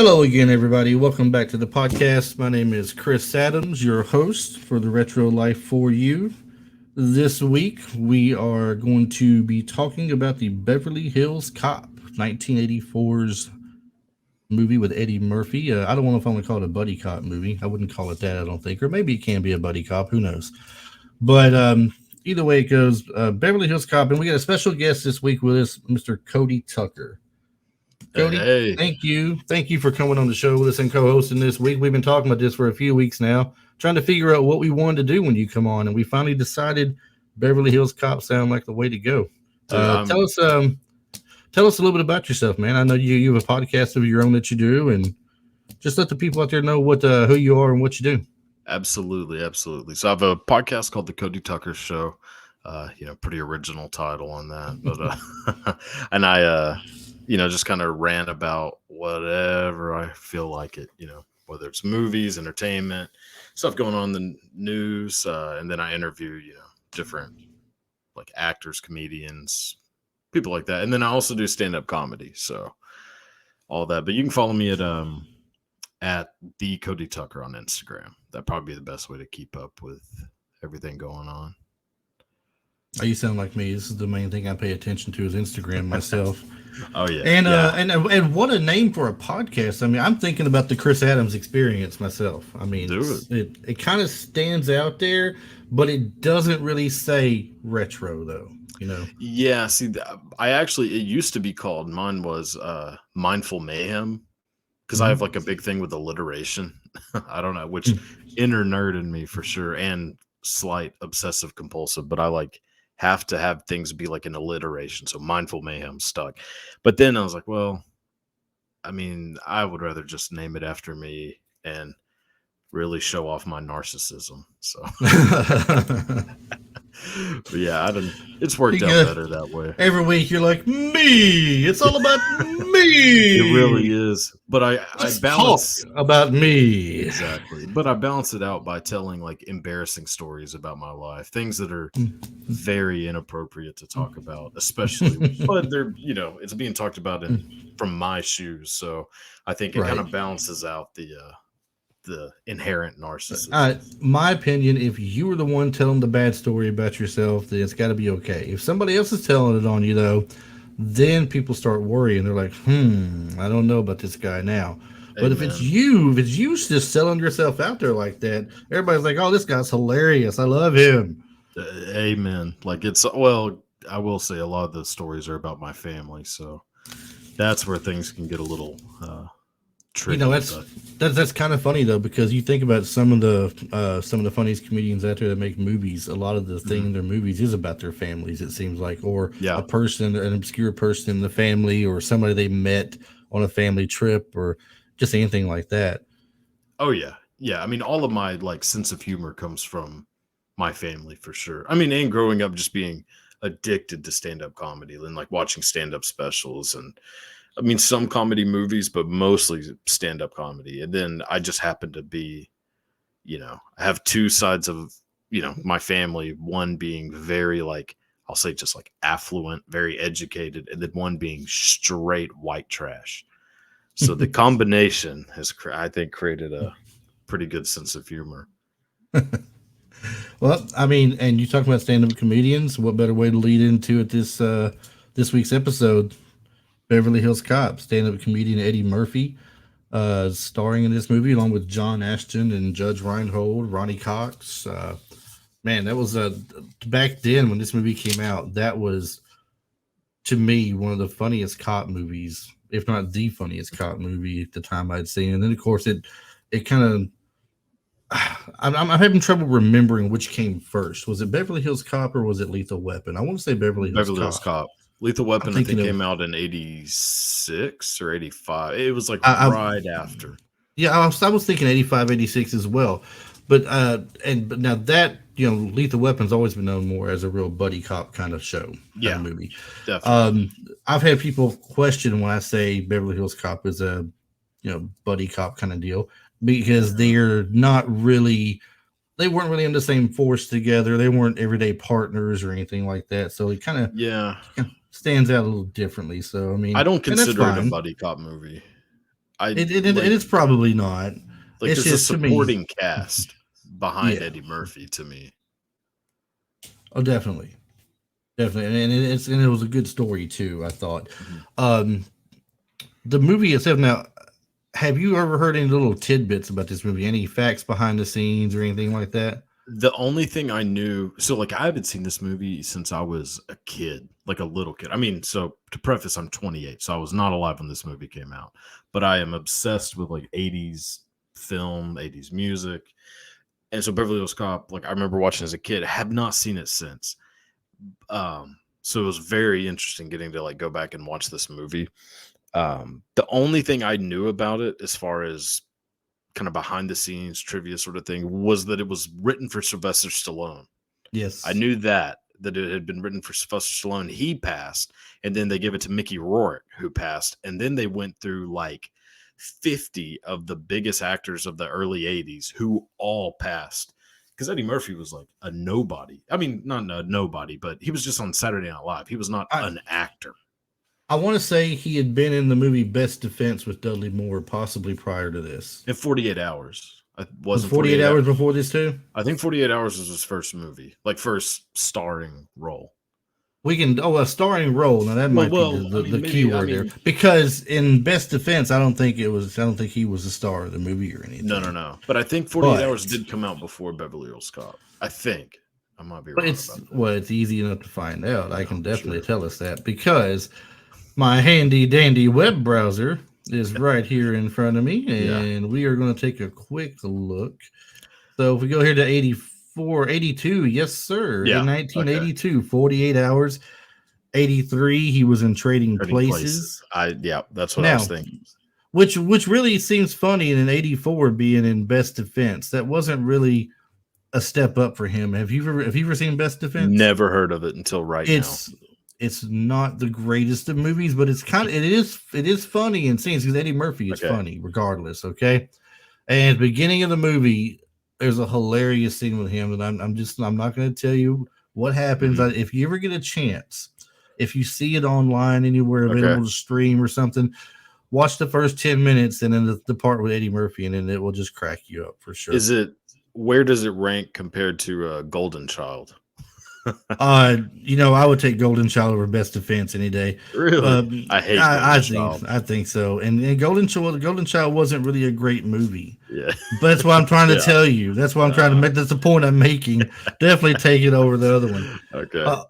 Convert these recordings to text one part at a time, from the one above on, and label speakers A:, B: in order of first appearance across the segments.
A: Hello again, everybody. Welcome back to the podcast. My name is Chris Adams, your host for the Retro Life for You. This week, we are going to be talking about the Beverly Hills Cop, 1984's movie with Eddie Murphy. I don't know if I want to call it a buddy cop movie. I wouldn't call it that, I don't think. Or maybe it can be a buddy cop. Who knows? But either way it goes, Beverly Hills Cop. And we got a special guest this week with us, Mr. Cody Tucker.
B: Hey,
A: Cody,
B: hey.
A: thank you. Thank you for coming on the show with us and co-hosting this week. We've been talking about this for a few weeks now, trying to figure out what we wanted to do when you come on, and we finally decided Beverly Hills Cop sound like the way to go.
B: Dude,
A: Tell us a little bit about yourself, man. I know you have a podcast of your own that you do, and just let the people out there know what who you are and what you do.
B: absolutely. So I have a podcast called The Cody Tucker Show. Pretty original title on that. But and I just kind of rant about whatever I feel like it, whether it's movies, entertainment, stuff going on in the news, and then I interview, different like actors, comedians, people like that. And then I also do stand-up comedy. So all that. But you can follow me at the Cody Tucker on Instagram. That'd probably be the best way to keep up with everything going on.
A: Oh, you sound like me. This is the main thing I pay attention to is Instagram myself.
B: Oh yeah,
A: and what a name for a podcast. I mean, I'm thinking about the Chris Adams Experience myself. I mean, it kind of stands out there, but it doesn't really say retro though.
B: Yeah. See, it used to be called. Mine was Mindful Mayhem because I have like a big thing with alliteration. I don't know, which inner nerd in me for sure, and slight obsessive compulsive, but I have to have things be like an alliteration. So Mindful Mayhem stuck. But then I was like, well, I mean, I would rather just name it after me and really show off my narcissism. So but yeah, it's worked out better that way.
A: Every week you're like, me. It's all about me.
B: It really is. But I balance
A: about me.
B: Exactly. But I balance it out by telling like embarrassing stories about my life, things that are very inappropriate to talk about, especially but they're, it's being talked about from my shoes. So I think it kind of balances out the inherent narcissism.
A: My opinion, if you were the one telling the bad story about yourself, then it's got to be okay. If somebody else is telling it on you, though, then people start worrying. They're like, I don't know about this guy now. But
B: Amen.
A: if it's you just selling yourself out there like that, everybody's like, oh, this guy's hilarious. I love him.
B: Amen. I will say a lot of the stories are about my family. So that's where things can get a little tricky.
A: That's kind of funny though, because you think about some of the funniest comedians out there that make movies. A lot of the thing in their movies is about their families. It seems like, or a person, an obscure person in the family, or somebody they met on a family trip, or just anything like that.
B: Oh yeah, yeah. I mean, all of my sense of humor comes from my family for sure. I mean, and growing up just being addicted to stand-up comedy and watching stand-up specials and. I mean, some comedy movies, but mostly stand-up comedy. And then I just happen to be, I have two sides of, my family. One being very I'll say just affluent, very educated, and then one being straight white trash. So the combination has, I think, created a pretty good sense of humor.
A: Well, I mean, and you talk about stand-up comedians. What better way to lead into it this week's episode? Beverly Hills Cop, stand-up comedian Eddie Murphy, starring in this movie along with John Ashton and Judge Reinhold, Ronnie Cox. Man, that was back then when this movie came out. That was, to me, one of the funniest cop movies, if not the funniest cop movie at the time I'd seen. And then, of course, it kind of. I'm having trouble remembering which came first. Was it Beverly Hills Cop or was it Lethal Weapon? I want to say Beverly Hills Cop.
B: Lethal Weapon, I think, came out in 86 or 85. It was right after.
A: Yeah, I was thinking 85, 86 as well. But now that, Lethal Weapon's always been known more as a real buddy cop kind of show.
B: Yeah,
A: kind of movie.
B: Definitely.
A: I've had people question when I say Beverly Hills Cop is a, buddy cop kind of deal because they're not really. They weren't really in the same force together. They weren't everyday partners or anything like that. So it kind of stands out a little differently. So I mean,
B: I don't consider it a buddy cop movie. Like,
A: it's probably not.
B: like
A: It's
B: there's a
A: just to me,
B: supporting cast behind
A: yeah.
B: Eddie Murphy to me.
A: Oh, definitely, definitely, and it was a good story too. I thought.
B: Mhm.
A: Um, the movie itself. Now, have you ever heard any little tidbits about this movie? Any facts behind the scenes or anything like that?
B: The only thing I knew, so like I haven't seen this movie since I was a kid, like a little kid. I mean, so to preface, I'm 28, so I was not alive when this movie came out, but I am obsessed with like 80s film, 80s music. And so Beverly Hills Cop, like I remember watching as a kid, have not seen it since. So it was very interesting getting to like go back and watch this movie. The only thing I knew about it as far as kind of behind the scenes trivia sort of thing was that it was written for Sylvester Stallone. I
A: Yes.
B: knew that it had been written for Sylvester Stallone. He passed, and then they gave it to Mickey Rourke, who passed, and then they went through like 50 of the biggest actors of the early 80s who all passed. Because Eddie Murphy was like a nobody. I mean, not a nobody, but he was just on Saturday Night Live. He was not
A: I
B: an actor.
A: I want to say he had been in the movie Best Defense with Dudley Moore, possibly prior to this.
B: In 48 hours. It
A: Was
B: wasn't
A: 48
B: 48
A: hours
B: hours.
A: before this too?
B: I think 48 Hours was his first movie, like first starring role.
A: We can a starring role. Now that might be
B: I
A: the
B: mean,
A: key
B: maybe. I
A: word there,
B: mean,
A: because in Best Defense, I don't think he was the star of the movie or anything.
B: no. But I think 48 Hours
A: But
B: did come out before Beverly Hills Cop. I think. I might be
A: but
B: wrong
A: it's
B: about that.
A: well, it's easy enough to find out. I
B: Yeah,
A: can
B: for
A: definitely
B: sure.
A: tell us that because my handy dandy web browser is right here in front of me,
B: Yeah.
A: and we are going to take a quick look. So if we go here to 84, 82, yes, sir. In
B: Yeah. Okay.
A: 1982, 48 hours. 83, he was in Trading
B: Trading Places.
A: Places.
B: Yeah, that's what I was
A: Now,
B: thinking.
A: which really seems funny in 84 being in Best Defense. That wasn't really a step up for him. Have you ever seen Best Defense?
B: Never heard of it until right now.
A: It's not the greatest of movies, but it is funny in scenes because Eddie Murphy is
B: Okay.
A: funny regardless. Okay, and at the beginning of the movie, there's a hilarious scene with him, and I'm not going to tell you what happens.
B: Mhm.
A: If you ever get a chance, if you see it online anywhere
B: Okay.
A: available to stream or something, watch the first 10 minutes and then the part with Eddie Murphy, and then it will just crack you up for sure.
B: Where does it rank compared to Golden Child?
A: I would take Golden Child over Best Defense any day.
B: Really? I hate Golden Child.
A: I think so. And Golden Child wasn't really a great movie.
B: Yeah.
A: But that's what I'm trying to
B: Yeah.
A: tell you. That's what I'm trying to make. That's the point I'm making. Definitely take it over the other one.
B: Okay.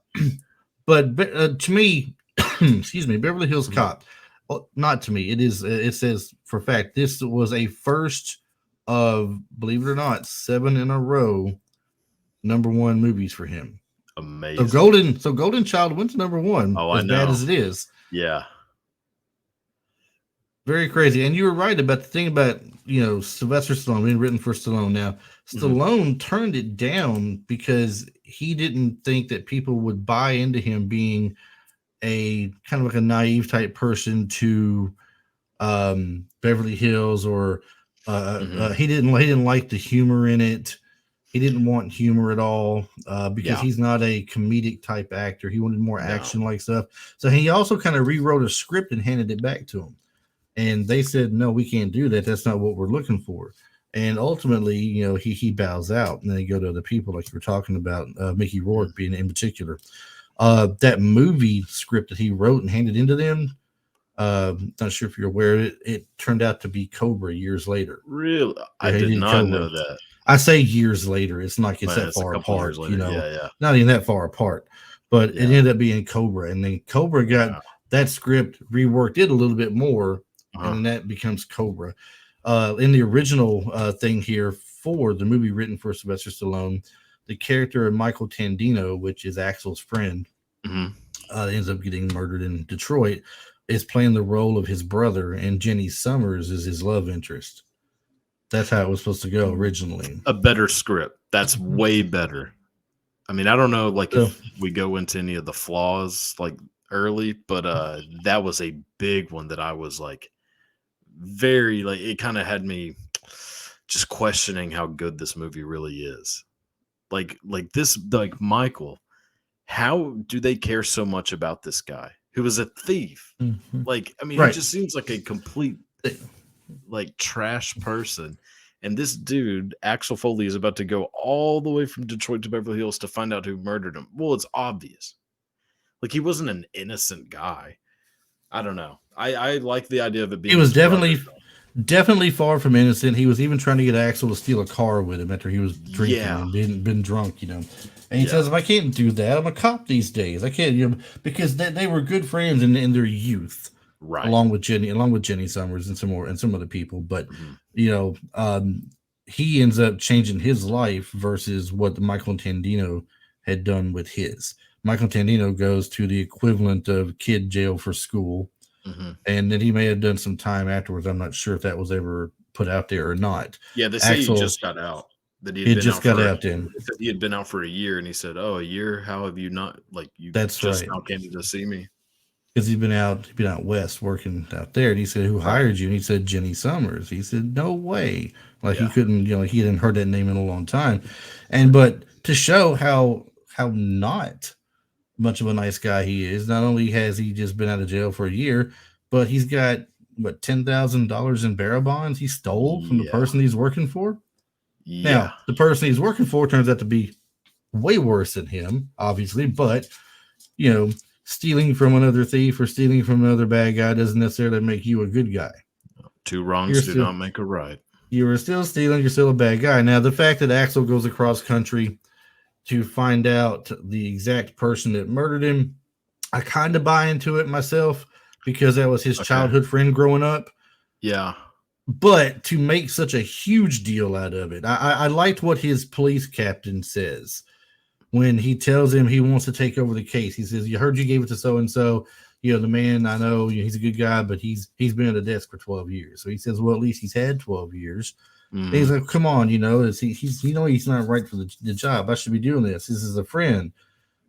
A: But to me, excuse me, Beverly Hills
B: Mhm.
A: Cop. Well, not to me. It is. It says for a fact this was a first of, believe it or not, 7 in a row #1 movies for him.
B: Amazing.
A: So Golden Child went to #1.
B: Oh,
A: as
B: I
A: bad
B: know.
A: as it is.
B: Yeah.
A: Very crazy. And you were right about the thing about, Sylvester Stallone being written for Stallone. Now, Stallone turned it down because he didn't think that people would buy into him being a kind of like a naive type person to Beverly Hills, or he didn't like the humor in it. He didn't want humor at all because he's not a comedic type actor. He wanted more action like stuff. So he also kind of rewrote a script and handed it back to him. And they said, no, we can't do that. That's not what we're looking for. And ultimately, he bows out. And then they go to other people like you were talking about, Mickey Rourke being in particular. That movie script that he wrote and handed into them, not sure if you're aware of it, it turned out to be Cobra years later.
B: Really? I
A: Yeah, he
B: did
A: did
B: not
A: Cobra.
B: know that.
A: I say years later. It's not it's
B: Man,
A: that
B: it's a
A: far
B: couple
A: apart,
B: years later. Yeah.
A: not even that far apart. But
B: Yeah.
A: it ended up being Cobra. And then Cobra got that script, reworked it a little bit more, and then that becomes Cobra. In the original thing here for the movie written for Sylvester Stallone, the character of Michael Tandino, which is Axel's friend, ends up getting murdered in Detroit, is playing the role of his brother, and Jenny Summers is his love interest. That's how it was supposed to go originally.
B: A better script. That's way better. I mean, I don't know, like if we go into any of the flaws like early, but that was a big one that I was like very like it kind of had me just questioning how good this movie really is. Like Michael, how do they care so much about this guy who is a thief? Like, I mean, he just seems like a complete like trash person. And this dude, Axel Foley, is about to go all the way from Detroit to Beverly Hills to find out who murdered him. Well, it's obvious. Like, he wasn't an innocent guy. I don't know. I like the idea of it being
A: He was
B: his brother.
A: definitely far from innocent. He was even trying to get Axel to steal a car with him after he was drinking
B: Yeah.
A: and been drunk, And he says, "If I can't do that, I'm a cop these days. I can't, because they were good friends in their youth,
B: Right.
A: along with Jenny Summers and some other people. But he ends up changing his life versus what Michael Tandino had done with his. Michael Tandino goes to the equivalent of kid jail for school. And then he may have done some time afterwards. I'm not sure if that was ever put out there or not.
B: Yeah, they say he just got out. That he had
A: just got out then.
B: He had been out for a year, and he said, "Oh, a year? How have you not
A: That's
B: just
A: right.
B: now came to see me?"
A: Because he'd been out west working out there, and he said, "Who hired you?" And he said, "Jenny Summers." He said, "No way!" Like he couldn't, he hadn't heard that name in a long time. And but to show how not much of a nice guy he is, not only has he just been out of jail for a year, but he's got what, $10,000 in bearer bonds he stole from the person he's working for.
B: Yeah.
A: Now, the person he's working for turns out to be way worse than him, obviously, but stealing from another thief or stealing from another bad guy doesn't necessarily make you a good guy.
B: Two wrongs do not make a right.
A: You were still stealing, you're still a bad guy. Now, the fact that Axel goes across country to find out the exact person that murdered him, I kind of buy into it myself because that was his childhood friend growing up.
B: Yeah.
A: But to make such a huge deal out of it, I liked what his police captain says when he tells him he wants to take over the case. He says, "You heard you gave it to so-and-so. The man, I know he's a good guy, but he's been at a desk for 12 years. So he says, well, at least he's had 12 years. And he's like, come on, he's not right for the job. I should be doing this. This is a friend.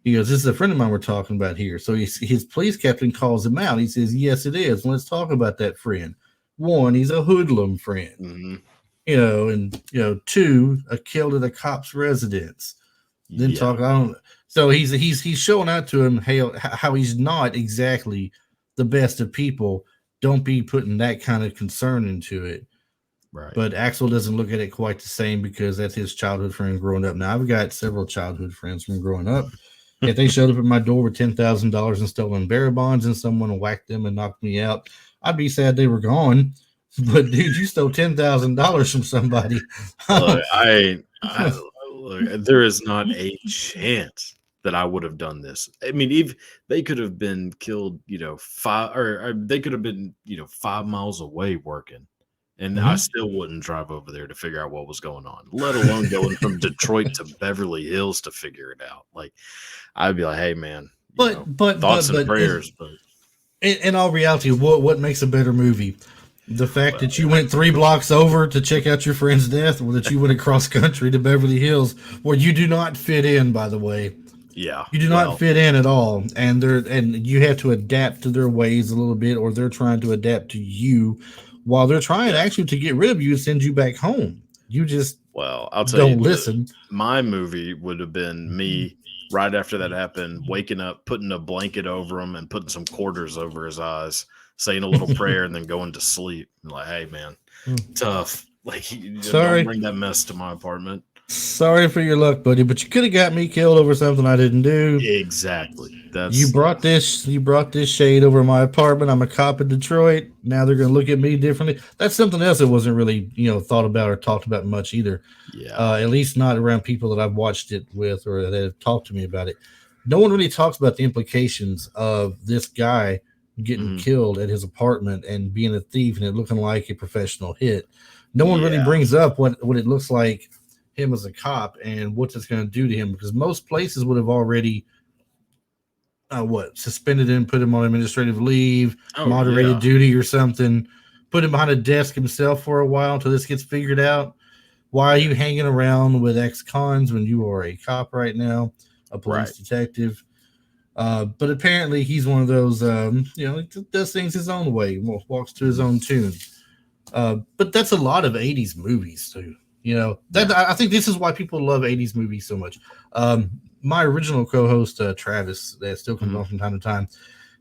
A: He goes, this is a friend of mine we're talking about here. So his police captain calls him out. He says, yes, it is. Let's talk about that friend. One, he's a hoodlum friend. And two, a killed at a cop's residence. Then so he's showing out to him how he's not exactly the best of people. Don't be putting that kind of concern into it.
B: Right.
A: But Axel doesn't look at it quite the same because that's his childhood friend growing up. Now I've got several childhood friends from growing up. If they showed up at my door with $10,000 in stolen bearer bonds and someone whacked them and knocked me out, I'd be sad they were gone. But dude, you stole $10,000 from somebody.
B: Look, there is not a chance that I would have done this. I mean, if they could have been killed, they could have been, 5 miles away working, and I still wouldn't drive over there to figure out what was going on, let alone going from Detroit to Beverly Hills to figure it out. Like, I'd be like, hey, man, thoughts and prayers. But
A: in all reality, what makes a better movie? The fact that you went 3 blocks over to check out your friend's death, or that you went across country to Beverly Hills, where you do not fit in, by the way.
B: Yeah.
A: You do not fit in at all. And you have to adapt to their ways a little bit, or they're trying to adapt to you while they're trying actually to get rid of you and send you back home. You just
B: I'll tell
A: don't
B: you,
A: listen.
B: My movie would have been me right after that happened, waking up, putting a blanket over him and putting some quarters over his eyes, saying a little prayer, and then going to sleep. Like, hey, man, tough. Like, don't bring that mess to my apartment.
A: Sorry for your luck, buddy, but you could have got me killed over something I didn't do.
B: Exactly.
A: You brought this shade over my apartment. I'm a cop in Detroit. Now they're going to look at me differently. That's something else that wasn't really, thought about or talked about much either.
B: Yeah.
A: At least not around people that I've watched it with or that have talked to me about it. No one really talks about the implications of this guy getting killed at his apartment and being a thief and it looking like a professional hit. No one really brings up what it looks like him as a cop and what it's going to do to him, because most places would have already suspended him, put him on administrative leave, moderated duty or something, put him behind a desk himself for a while until this gets figured out. Why are you hanging around with ex-cons when you are a cop right now, a police detective? But apparently he's one of those, does things his own way, walks to his own tune. But that's a lot of 80s movies too. I think this is why people love 80s movies so much. My original co-host, Travis, that still comes on from time to time,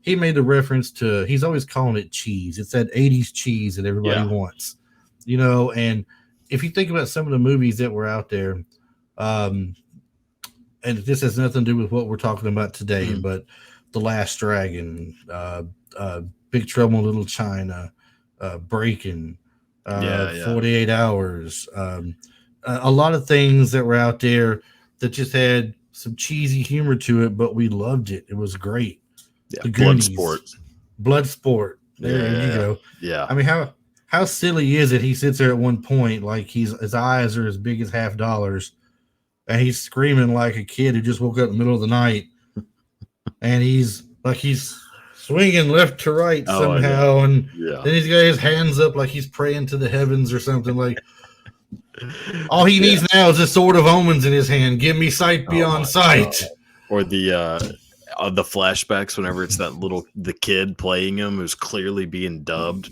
A: he he made the reference to, he's always calling it cheese. It's that 80s cheese that everybody
B: Yeah.
A: wants, and if you think about some of the movies that were out there, um, and this has nothing to do with what we're talking about today,
B: Mhm.
A: but The Last Dragon, Big Trouble in Little China, Breaking,
B: Yeah.
A: 48 Hours, a lot of things that were out there that just had some cheesy humor to it, but we loved it. It was great.
B: Yeah.
A: The
B: Bloodsport.
A: Goonies, Bloodsport. There you
B: Yeah.
A: go.
B: Yeah.
A: I mean, how silly is it? He sits there at one point, like his eyes are as big as $50, and he's screaming like a kid who just woke up in the middle of the night, and he's swinging left to right
B: Oh, I know.
A: somehow, and
B: Yeah.
A: then he's got his hands up like he's praying to the heavens or something. Like, all he needs now is a sword of omens in his hand. Give me sight
B: Oh
A: beyond
B: my
A: sight.
B: God. Or the flashbacks whenever it's the kid playing him who's clearly being dubbed.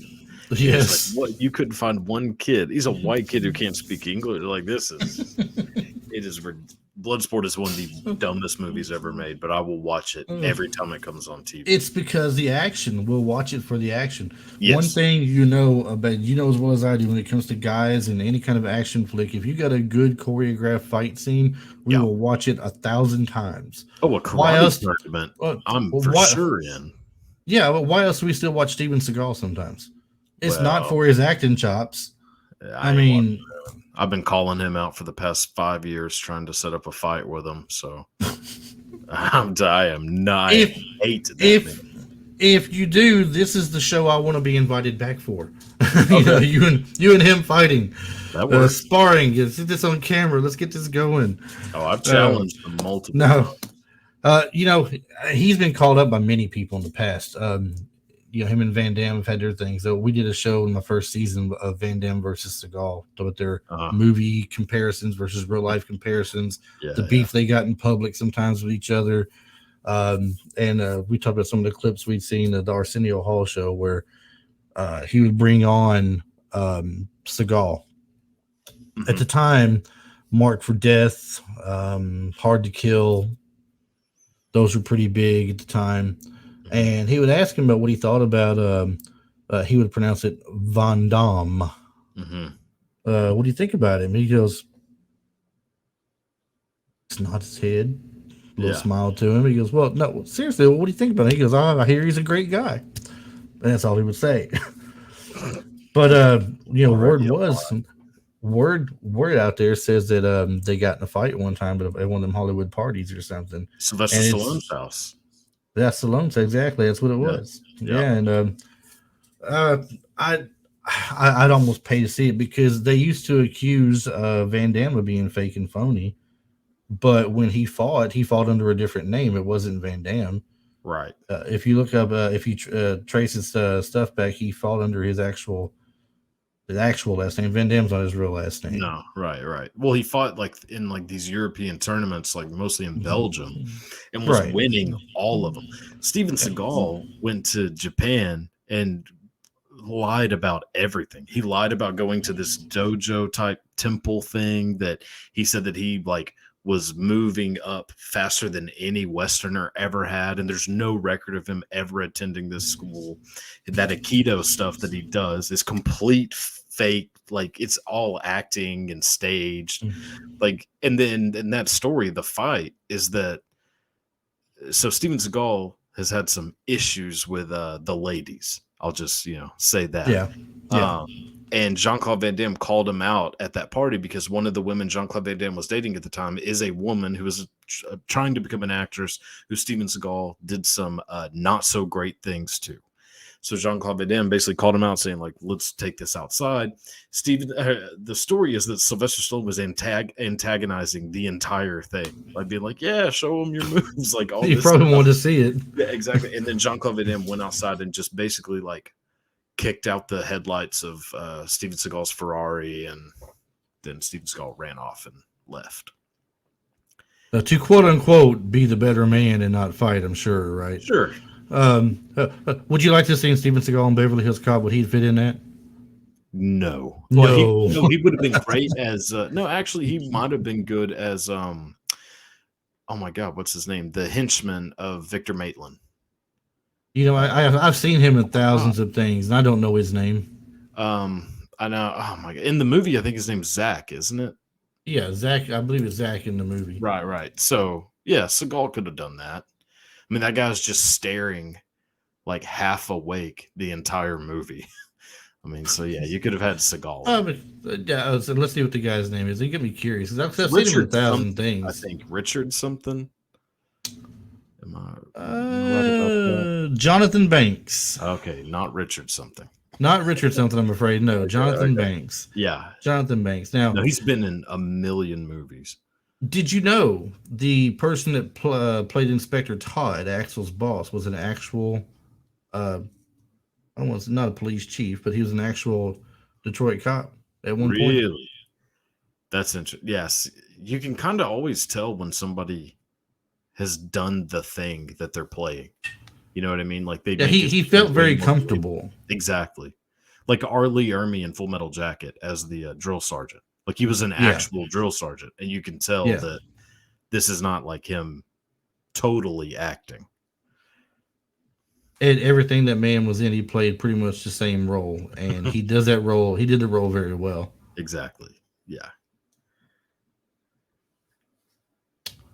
B: It's
A: Yes.
B: like, what? You couldn't find one kid. He's a white kid who can't speak English. Like, this is it is. Bloodsport is one of the dumbest movies ever made, but I will watch it every time it comes on TV.
A: It's because the action. We'll watch it for the action.
B: Yes.
A: One thing about as well as I do when it comes to guys in any kind of action flick, if you got a good choreographed fight scene, we will watch it 1,000 times.
B: Oh, a karate tournament. I'm for sure in.
A: Yeah, but why else do we still watch Steven Seagal sometimes? It's not
B: Well,
A: for his acting chops. I mean,
B: I've been calling him out for the past 5 years trying to set up a fight with him. So I am not. I hate that.
A: If you do, this is the show I want to be invited back for. You and him fighting,
B: that works.
A: sparring. Get this on camera. Let's get this going.
B: Oh, I've challenged him multiple.
A: No, he's been called up by many people in the past. Him and Van Damme have had their things. So we did a show in the first season of Van Damme versus Seagal, with their movie comparisons versus real life comparisons, the beef they got in public sometimes with each other. And we talked about some of the clips we'd seen at the Arsenio Hall show where he would bring on Seagal. At the time, Marked for Death, Hard to Kill, those were pretty big at the time. And he would ask him about what he thought about, he would pronounce it Van Damme. What do you think about him? He goes, it's not his head. A little smile to him. He goes, well, no, seriously, what do you think about him? He goes, I hear he's a great guy. And that's all he would say. But, word out there says that they got in a fight one time at one of them Hollywood parties or something.
B: Sylvester Stallone's house.
A: That's Stallone. Exactly. That's what it was. Yeah. And I'd almost pay to see it because they used to accuse Van Damme of being fake and phony. But when he fought under a different name. It wasn't Van Damme.
B: Right.
A: If you look up, if you trace his stuff back, he fought under his actual last name. Van Damme's not his real last name.
B: No, right. Well, he fought in these European tournaments, mostly in Belgium, and was winning all of them. Steven Seagal went to Japan and lied about everything. He lied about going to this dojo type temple thing that he said that he was moving up faster than any Westerner ever had. And there's no record of him ever attending this school. That Aikido stuff that he does is complete fake. It's all acting and staged. And then in that story, the fight is that, so Steven Seagal has had some issues with the ladies. I'll just, say that.
A: Yeah.
B: And Jean-Claude Van Damme called him out at that party because one of the women Jean-Claude Van Damme was dating at the time is a woman who was trying to become an actress who Steven Seagal did some not so great things to. So Jean-Claude Van Damme basically called him out saying, let's take this outside. The story is that Sylvester Stallone was antagonizing the entire thing. Being yeah, show him your moves. All
A: you
B: this
A: probably
B: stuff.
A: wanted to see it.
B: Yeah, exactly. And then Jean-Claude Van Damme went outside and just basically kicked out the headlights of Steven Seagal's Ferrari, and then Steven Seagal ran off and left.
A: To quote unquote be the better man and not fight, I'm sure, right?
B: Sure.
A: Would you like to see Steven Seagal on Beverly Hills Cop? Would he fit in that?
B: No.
A: No.
B: He would have been great as no, actually he might have been good as oh my God, what's his name? The henchman of Victor Maitland.
A: I've seen him in thousands of things, and I don't know his name.
B: I know. Oh my god! In the movie, I think his name's Zach, isn't it?
A: Yeah, Zach. I believe it's Zach in the movie.
B: Right, right. So yeah, Seagal could have done that. I mean, that guy was just staring like half awake the entire movie. I mean, so yeah, you could have had Seagal.
A: So let's see what the guy's name is. He got me curious. I've seen him in
B: Richard
A: 1,000
B: something, I
A: things.
B: think. Richard something. Am I right about that?
A: Jonathan Banks.
B: Okay, not Richard something.
A: Not Richard something, I'm afraid. No, Jonathan
B: Okay.
A: Banks.
B: Yeah.
A: Jonathan Banks. Now,
B: No, he's been in a million movies.
A: did you know the person that played Inspector Todd, Axel's boss, was an actual, I don't want to, not a police chief, but he was an actual Detroit cop at one point?
B: Really? That's interesting. Yes. You can kind of always tell when somebody has done the thing that they're playing. You know what I mean? Like they
A: Yeah,
B: make it
A: he
B: seem
A: felt
B: way
A: very
B: more
A: comfortable.
B: exactly. Like Arlie Ermy in Full Metal Jacket as the drill sergeant. Like he was an
A: Yeah.
B: actual drill sergeant, and you can tell
A: Yeah.
B: that this is not like him totally acting.
A: And everything that man was in, he played pretty much the same role, and he does that role. He did the role very well.
B: Exactly. Yeah.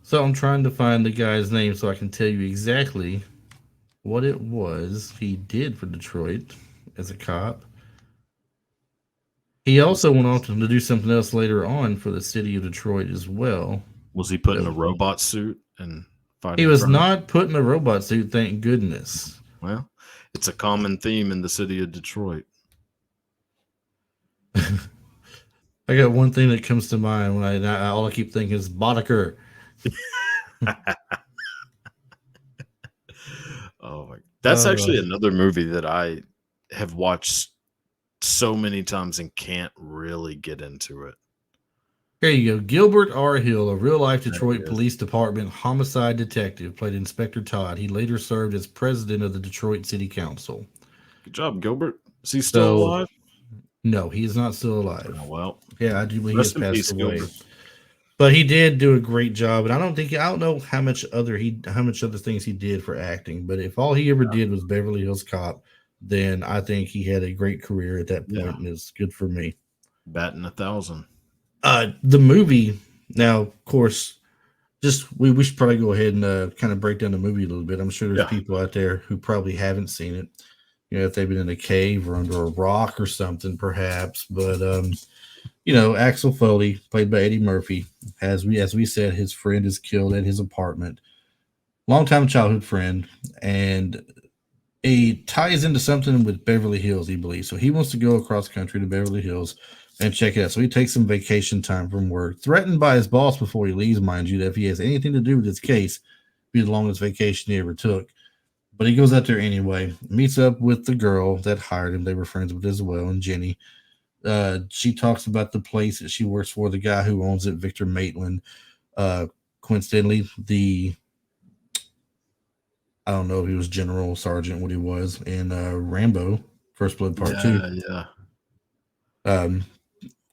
A: So I'm trying to find the guy's name so I can tell you exactly what it was he did for Detroit as a cop. He also went on to do something else later on for the city of Detroit as well.
B: Was he put in a robot suit and fighting?
A: He was
B: crime?
A: not put in a robot suit, thank goodness.
B: Well, it's a common theme in the city of Detroit.
A: I got one thing that comes to mind when all I keep thinking is Boddicker.
B: Oh my! That's actually another movie that I have watched so many times and can't really get into it.
A: Here you go. Gilbert R. Hill, a real-life Detroit
B: is.
A: Police Department homicide detective, played Inspector Todd. He later served as president of the Detroit City Council.
B: Good job, Gilbert. Is he still alive?
A: No, he is not still alive.
B: Oh, well,
A: yeah, I do believe he has
B: rest in
A: passed
B: peace,
A: away.
B: Gilbert.
A: But he did do a great job, and I don't know how much other things he did for acting. But if all he ever did was Beverly Hills Cop, then I think he had a great career at that point, and it's good for me.
B: Batting 1,000.
A: The movie now, of course, we should probably go ahead and kind of break down the movie a little bit. I'm sure there's people out there who probably haven't seen it. You know, if they've been in a cave or under a rock or something, perhaps. But Axel Foley, played by Eddie Murphy, as we said, his friend is killed at his apartment. Longtime childhood friend, and he ties into something with Beverly Hills, he believes. So he wants to go across country to Beverly Hills and check it out. So he takes some vacation time from work, threatened by his boss before he leaves, mind you, that if he has anything to do with this case, it'll be the longest vacation he ever took. But he goes out there anyway, meets up with the girl that hired him. They were friends with as well, and Jenny. She talks about the place that she works for, the guy who owns it, Victor Maitland. Coincidentally, I don't know if he was General Sergeant, what he was in Rambo, First Blood Part 2.
B: Yeah.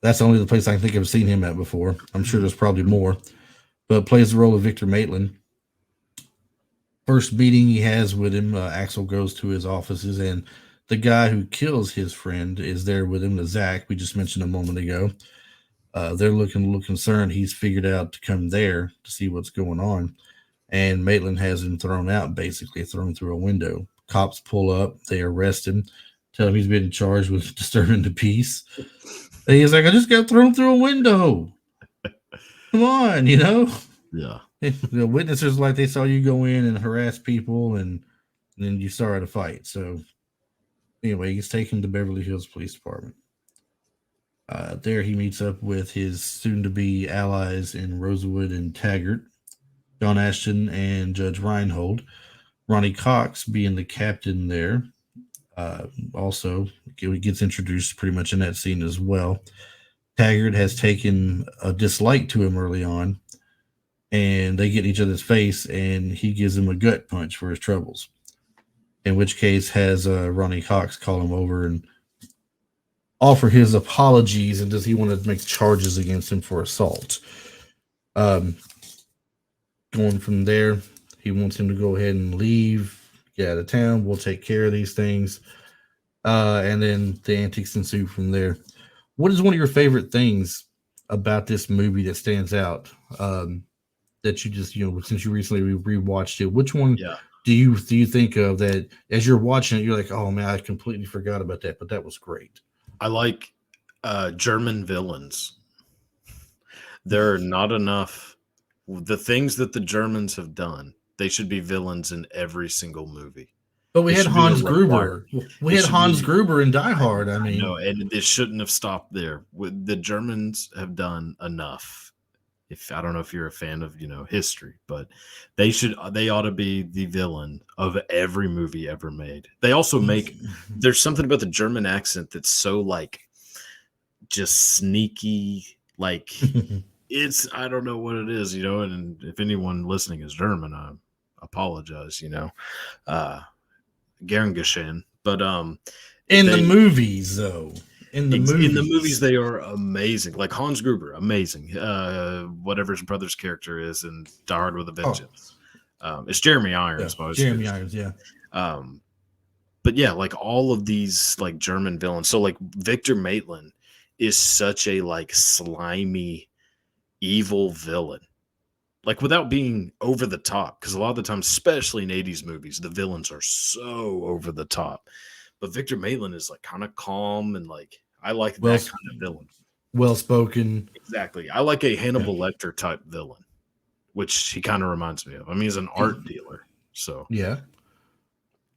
A: That's only the place I can think I've seen him at before. I'm sure there's probably more, but plays the role of Victor Maitland. First meeting he has with him, Axel goes to his offices, and the guy who kills his friend is there with him, the Zach we just mentioned a moment ago. They're looking a little concerned. He's figured out to come there to see what's going on, and Maitland has him thrown out, basically thrown through a window. Cops pull up, they arrest him, tell him he's been charged with disturbing the peace. And he's like, I just got thrown through a window. Come on,
B: Yeah.
A: The witnesses like they saw you go in and harass people, and then you started a fight. So anyway, he gets taken to Beverly Hills Police Department. There he meets up with his soon-to-be allies in Rosewood and Taggart, John Ashton and Judge Reinhold. Ronnie Cox being the captain there. Also, he gets introduced pretty much in that scene as well. Taggart has taken a dislike to him early on, and they get in each other's face, and he gives him a gut punch for his troubles. In which case, has Ronnie Cox call him over and offer his apologies, and does he want to make charges against him for assault? Going from there, he wants him to go ahead and leave, get out of town. We'll take care of these things. And then the antics ensue from there. What is one of your favorite things about this movie that stands out? That you just, since you recently rewatched it, which one
B: Yeah.
A: do you think of that as you're watching it, you're like, oh man, I completely forgot about that, but that was great.
B: I like German villains. There are not enough. The things that the Germans have done, they should be villains in every single movie.
A: But we
B: It
A: had
B: should be a
A: Hans Gruber.
B: requirement.
A: We
B: It
A: had
B: should
A: Hans
B: be-
A: Gruber in Die Hard. I
B: I
A: mean,
B: know, and it shouldn't have stopped there. The Germans have done enough. If I don't know if you're a fan of history, but they ought to be the villain of every movie ever made. They also make there's something about the German accent that's so like just sneaky, like it's I don't know what it is, and if anyone listening is German, I apologize, Gern geschehen. But
A: in the
B: they-
A: movies, though. In the movies,
B: they are amazing. Like Hans Gruber, amazing. Whatever his brother's character is in Die Hard with a Vengeance. It's Jeremy Irons.
A: Yeah, Jeremy Irons, yeah.
B: But yeah, like all of these like German villains. So like Victor Maitland is such a like slimy, evil villain. Like without being over the top, because a lot of the time, especially in 80s movies, the villains are so over the top. But Victor Maitland is like kind of calm and like I like that kind of villain.
A: Well spoken.
B: Exactly. I like a Hannibal Lecter type villain, which he kind of reminds me of. I mean, he's an art dealer. So
A: yeah.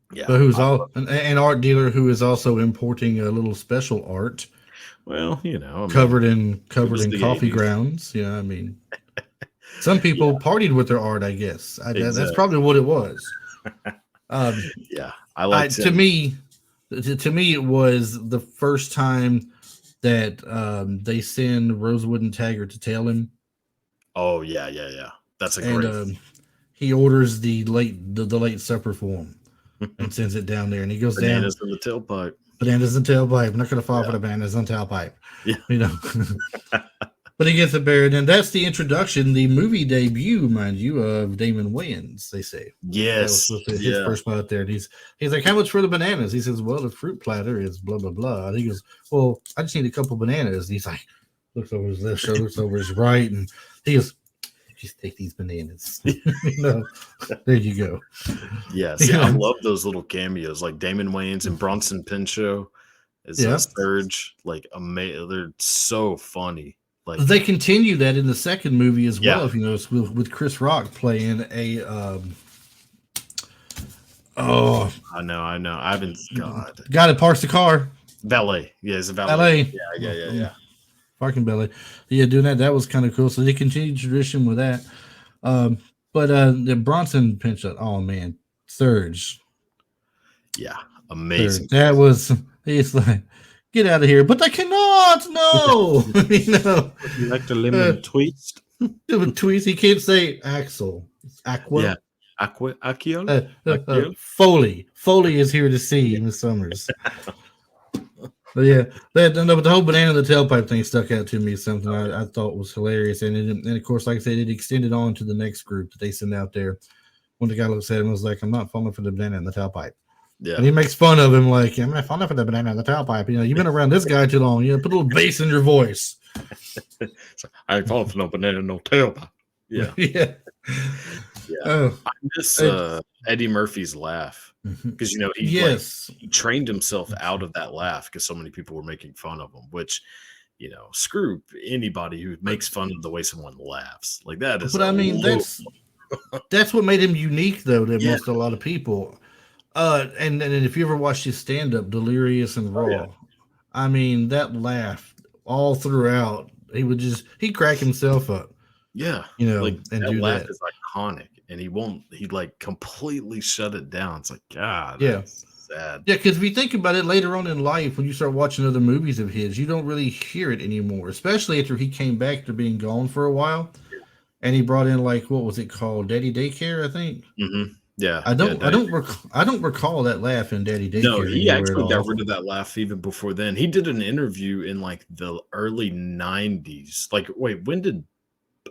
B: But
A: who's an art dealer who is also importing a little special art.
B: Well,
A: covered in coffee
B: 80s.
A: grounds. I mean, some people partied with their art. I guess that's probably what it was.
B: Yeah, I like
A: to me. To me, it was the first time that they send Rosewood and Taggart to tell him.
B: Oh yeah. That's a great.
A: And he orders the late supper for him and sends it down there, and he goes
B: bananas in the tailpipe.
A: Bananas in the tailpipe. I'm not going to fall for the bananas in the tailpipe.
B: Yeah.
A: But he gets it buried, and that's the introduction, the movie debut, mind you, of Damon Wayans. They say,
B: yes,
A: that was his first spot there. And he's like, "How much for the bananas?" He says, "Well, the fruit platter is blah blah blah." And he goes, "Well, I just need a couple bananas." And he's like, looks over his left shoulder, looks over his right, and he goes, "Just take these bananas." There you go.
B: Yes, I love those little cameos, like Damon Wayans and Bronson Pinchot as Surge. Like, amazing. They're so funny. Like
A: they continue that in the second movie as well. If you notice, with Chris Rock playing a
B: I know. I haven't
A: guy that parks the car.
B: Valet. Yeah, it's a valet. Yeah.
A: Parking valet. Yeah, doing that. That was kind of cool. So they continued tradition with that. But the Bronson Pinchot, oh man, Surge.
B: Yeah, amazing.
A: Surge. That was it's like, get out of here. But I cannot. No.
B: You like the lemon twist?
A: Twist. He can't say Axel. It's Aqua.
B: Yeah. Achiol?
A: Foley is here to see Miss Summers. But yeah, but the whole banana in the tailpipe thing stuck out to me. Something I thought was hilarious, and of course, like I said, it extended on to the next group that they send out there. When the guy looks at him, and was like, "I'm not falling for the banana in the tailpipe."
B: Yeah,
A: and he makes fun of him, like, "I'm not falling for the banana in the tailpipe." You've been around this guy too long. Put a little bass in your voice.
B: I ain't falling for no banana in no tailpipe. Yeah.
A: Yeah.
B: Oh, I miss Eddie Murphy's laugh because he trained himself out of that laugh because so many people were making fun of him. Which, screw anybody who makes fun of the way someone laughs. Like that is.
A: But I mean, that's what made him unique, though, to most a lot of people. And if you ever watched his stand up, Delirious and Raw, I mean that laugh all throughout. He'd crack himself up.
B: Yeah,
A: and
B: that
A: do
B: laugh
A: that.
B: is iconic, and he'd like completely shut it down. It's like, God,
A: that's
B: sad.
A: Yeah, because if you think about it later on in life, when you start watching other movies of his, you don't really hear it anymore, especially after he came back after being gone for a while, and he brought in what was it called, Daddy Daycare, I think.
B: Mm-hmm. Yeah,
A: I don't recall that laugh in Daddy Daycare.
B: No, he actually got rid of that laugh even before then. He did an interview in like the early 90s. Like, wait, when did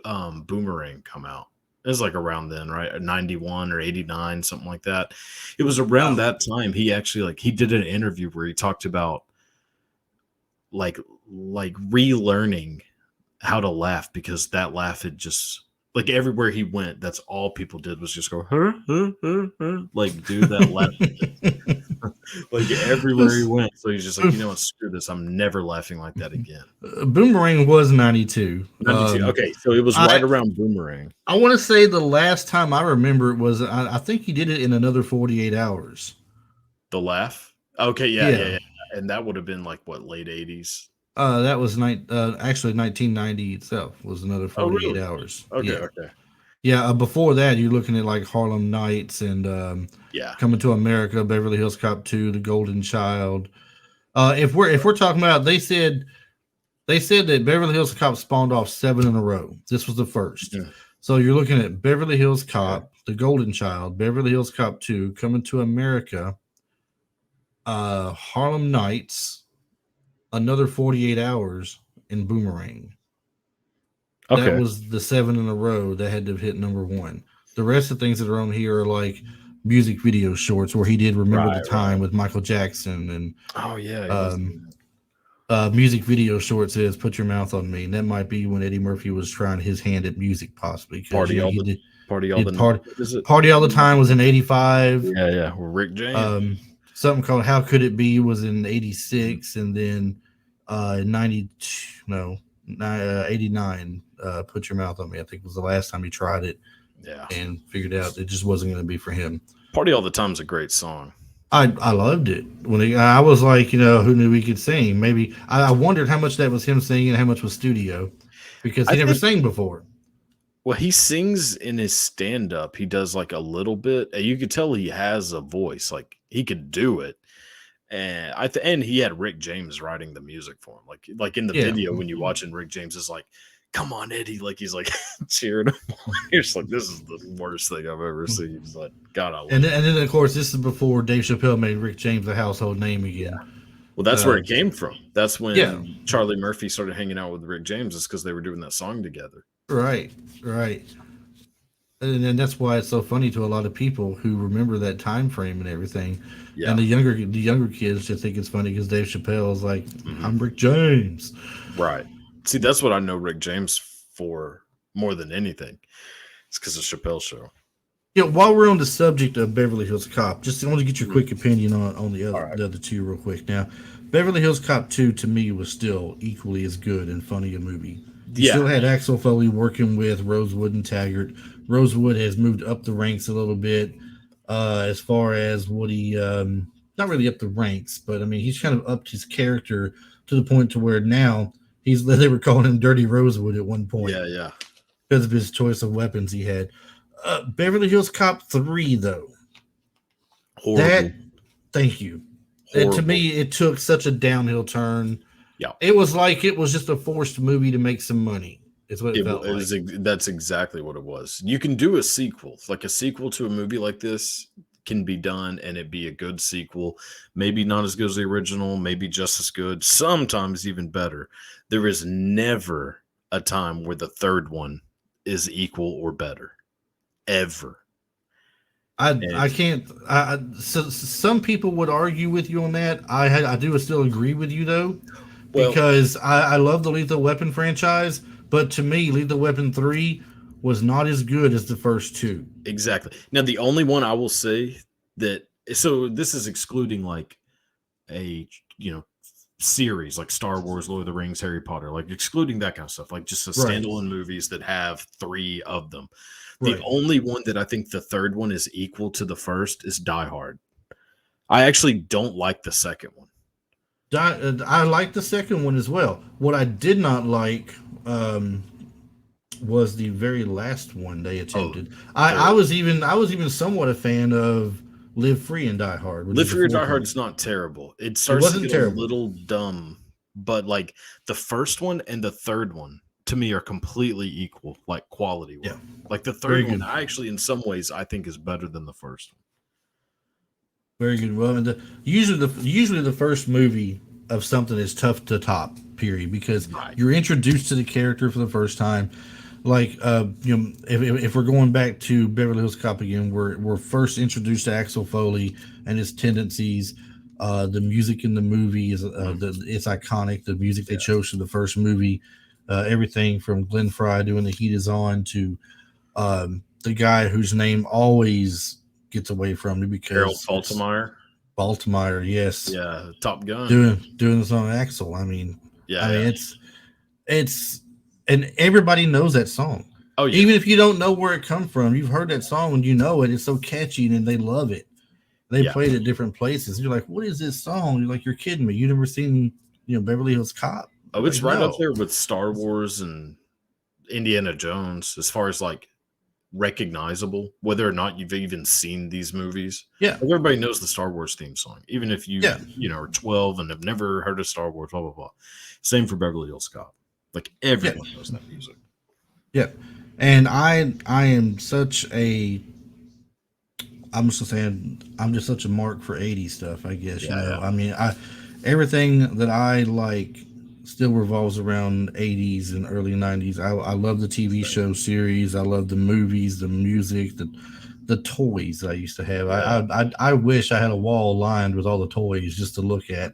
B: Boomerang come out? It was like around then, right? 91 or 89, something like that. It was around that time he actually like he did an interview where he talked about like relearning how to laugh because that laugh had just like everywhere he went, that's all people did was just go like do that laugh like everywhere he went. So he's just like, you know what, screw this. I'm never laughing like that again.
A: Boomerang was 92.
B: 92. Okay, so it was right around Boomerang.
A: I want to say the last time I remember it was I think he did it in Another 48 Hours.
B: The laugh. Okay, yeah. And that would have been like what, late 80s?
A: That was actually 1990 itself was Another 48
B: really?
A: Hours.
B: Okay.
A: Yeah, before that you're looking at like Harlem Nights and Coming to America, Beverly Hills Cop 2, The Golden Child. If we're talking about, they said that Beverly Hills Cop spawned off 7 in a row. This was the first. Yeah. So you're looking at Beverly Hills Cop, The Golden Child, Beverly Hills Cop 2, Coming to America, Harlem Nights, Another 48 Hours, and Boomerang. Okay. That was the 7 in a row that had to hit number 1. The rest of the things that are on here are like music video shorts where he did Remember the Time with Michael Jackson and music video shorts is Put Your Mouth on Me, and that might be when Eddie Murphy was trying his hand at music, possibly.
B: Party all the
A: time was in 85.
B: Yeah, with Rick James.
A: Something called How Could It Be was in 86, and then 89. Put Your Mouth on Me, I think, was the last time he tried it. Yeah, and figured out it just wasn't going to be for him.
B: Party All the Time is a great song.
A: I loved it when I was like, who knew he could sing? Maybe I wondered how much that was him singing and how much was studio, because he never sang before.
B: Well, he sings in his stand-up. He does like a little bit. You could tell he has a voice, like he could do it. And and he had Rick James writing the music for him. Like in the video when you watch, and Rick James is like, "Come on, Eddie!" Like he's like cheering him on. You're just like, this is the worst thing I've ever seen. He's like, God, I love it.
A: And then of course this is before Dave Chappelle made Rick James a household name again.
B: Yeah. Well, that's where it came from. That's when Charlie Murphy started hanging out with Rick James, is because they were doing that song together.
A: Right. And then that's why it's so funny to a lot of people who remember that time frame and everything. Yeah. And the younger kids just think it's funny because Dave Chappelle is like, I'm Rick James.
B: Right. See, that's what I know Rick James for more than anything. It's because of Chappelle's show.
A: Yeah. While we're on the subject of Beverly Hills Cop, I want to get your quick opinion on the other two real quick. Now, Beverly Hills Cop 2 to me was still equally as good and funny a movie. You still had Axel Foley working with Rosewood and Taggart. Rosewood has moved up the ranks a little bit as far as what he, not really up the ranks, but I mean, he's kind of upped his character to the point to where now they were calling him Dirty Rosewood at one point.
B: Yeah.
A: Because of his choice of weapons he had. Beverly Hills Cop 3, though.
B: Horrible.
A: Thank you. And to me, it took such a downhill turn.
B: Yeah.
A: It was like it was just a forced movie to make some money. Is what it felt like.
B: That's exactly what it was. You can do a sequel. Like a sequel to a movie like this can be done and it be a good sequel. Maybe not as good as the original, maybe just as good, sometimes even better. There is never a time where the third one is equal or better. Ever.
A: I can't. So some people would argue with you on that. I do still agree with you though, because I love the Lethal Weapon franchise, but to me, Lethal Weapon 3 was not as good as the first two.
B: Exactly. Now, the only one I will say that, so this is excluding like a series like Star Wars, Lord of the Rings, Harry Potter, like excluding that kind of stuff, like just the standalone movies that have 3 of them. The only one that I think the third one is equal to the first is Die Hard. I actually don't like the second one.
A: I like the second one as well. What I did not like was the very last one they attempted. I was even somewhat a fan of Live Free and Die Hard.
B: Live Free and Die Hard is not terrible. It starts to get a little dumb, but like the first one and the third one to me are completely equal, like quality. Yeah. Like the third one, I actually, in some ways, I think is better than the first one.
A: Very good. Well, and usually the first movie of something is tough to top, period, because you're introduced to the character for the first time. like if we're going back to Beverly Hills Cop again, we're first introduced to Axel Foley and his tendencies. The music in the movie is it's iconic. The music they
B: Yeah.
A: chose for the first movie, everything from Glenn Fry doing "The Heat Is On" to the guy whose name always gets away from me
B: Harold
A: because it's
B: Faltermeyer.
A: Baltimore. Yes,
B: Yeah. Top Gun.
A: doing the song Axel.
B: Yeah.
A: I mean
B: Yeah.
A: it's and everybody knows that song.
B: Oh yeah.
A: Even if you don't know where it come from, you've heard that song and you know it. It's so catchy and they love it. They
B: Yeah.
A: play it at different places. You're like, what is this song? You're like, you're kidding me. You never seen Beverly Hills Cop?
B: Oh,
A: You're
B: it's
A: like,
B: right up
A: no.
B: there with Star Wars and Indiana Jones as far as like recognizable, whether or not you've even seen these movies.
A: Yeah,
B: Like everybody knows the Star Wars theme song, even if
A: yeah,
B: are 12 and have never heard of Star Wars. Blah blah blah. Same for Beverly Hills Cop. Like
A: yeah,
B: everyone knows that music.
A: yeah. And I am such a I'm just saying I'm just such a mark for 80s stuff, I guess,
B: Yeah, yeah,
A: I mean, I everything that I like still revolves around 80s and early 90s. I love the TV show series, I love the movies, the music, the toys I used to have.
B: yeah.
A: I wish I had a wall lined with all the toys just to look at,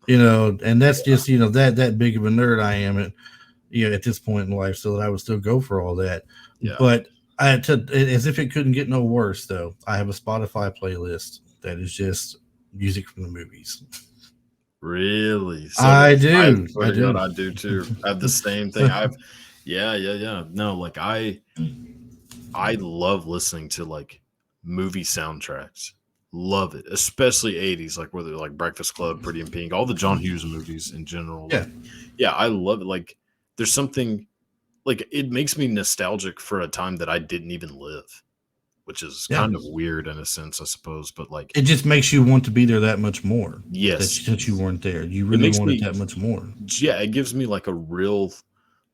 A: and that's just, that big of a nerd I am at this point in life, so that I would still go for all that.
B: Yeah.
A: But as if it couldn't get no worse, though, I have a Spotify playlist that is just music from the movies.
B: Really? So
A: I
B: I
A: do,
B: swear
A: I
B: to God,
A: do.
B: I do too. I have the same thing. Yeah, yeah, yeah. No, like I love listening to like movie soundtracks. Love it, especially 80s, like whether like Breakfast Club, Pretty in Pink, all the John Hughes movies in general.
A: Yeah,
B: Like, yeah, I love it. Like, there's something like it makes me nostalgic for a time that I didn't even live, which is
A: yeah.
B: kind of weird in a sense, I suppose. But like,
A: It just makes you want to be there that much more. That
B: yes,
A: since you weren't there, you
B: it
A: really
B: makes
A: want it
B: me,
A: that much more.
B: yeah, it gives me like a real,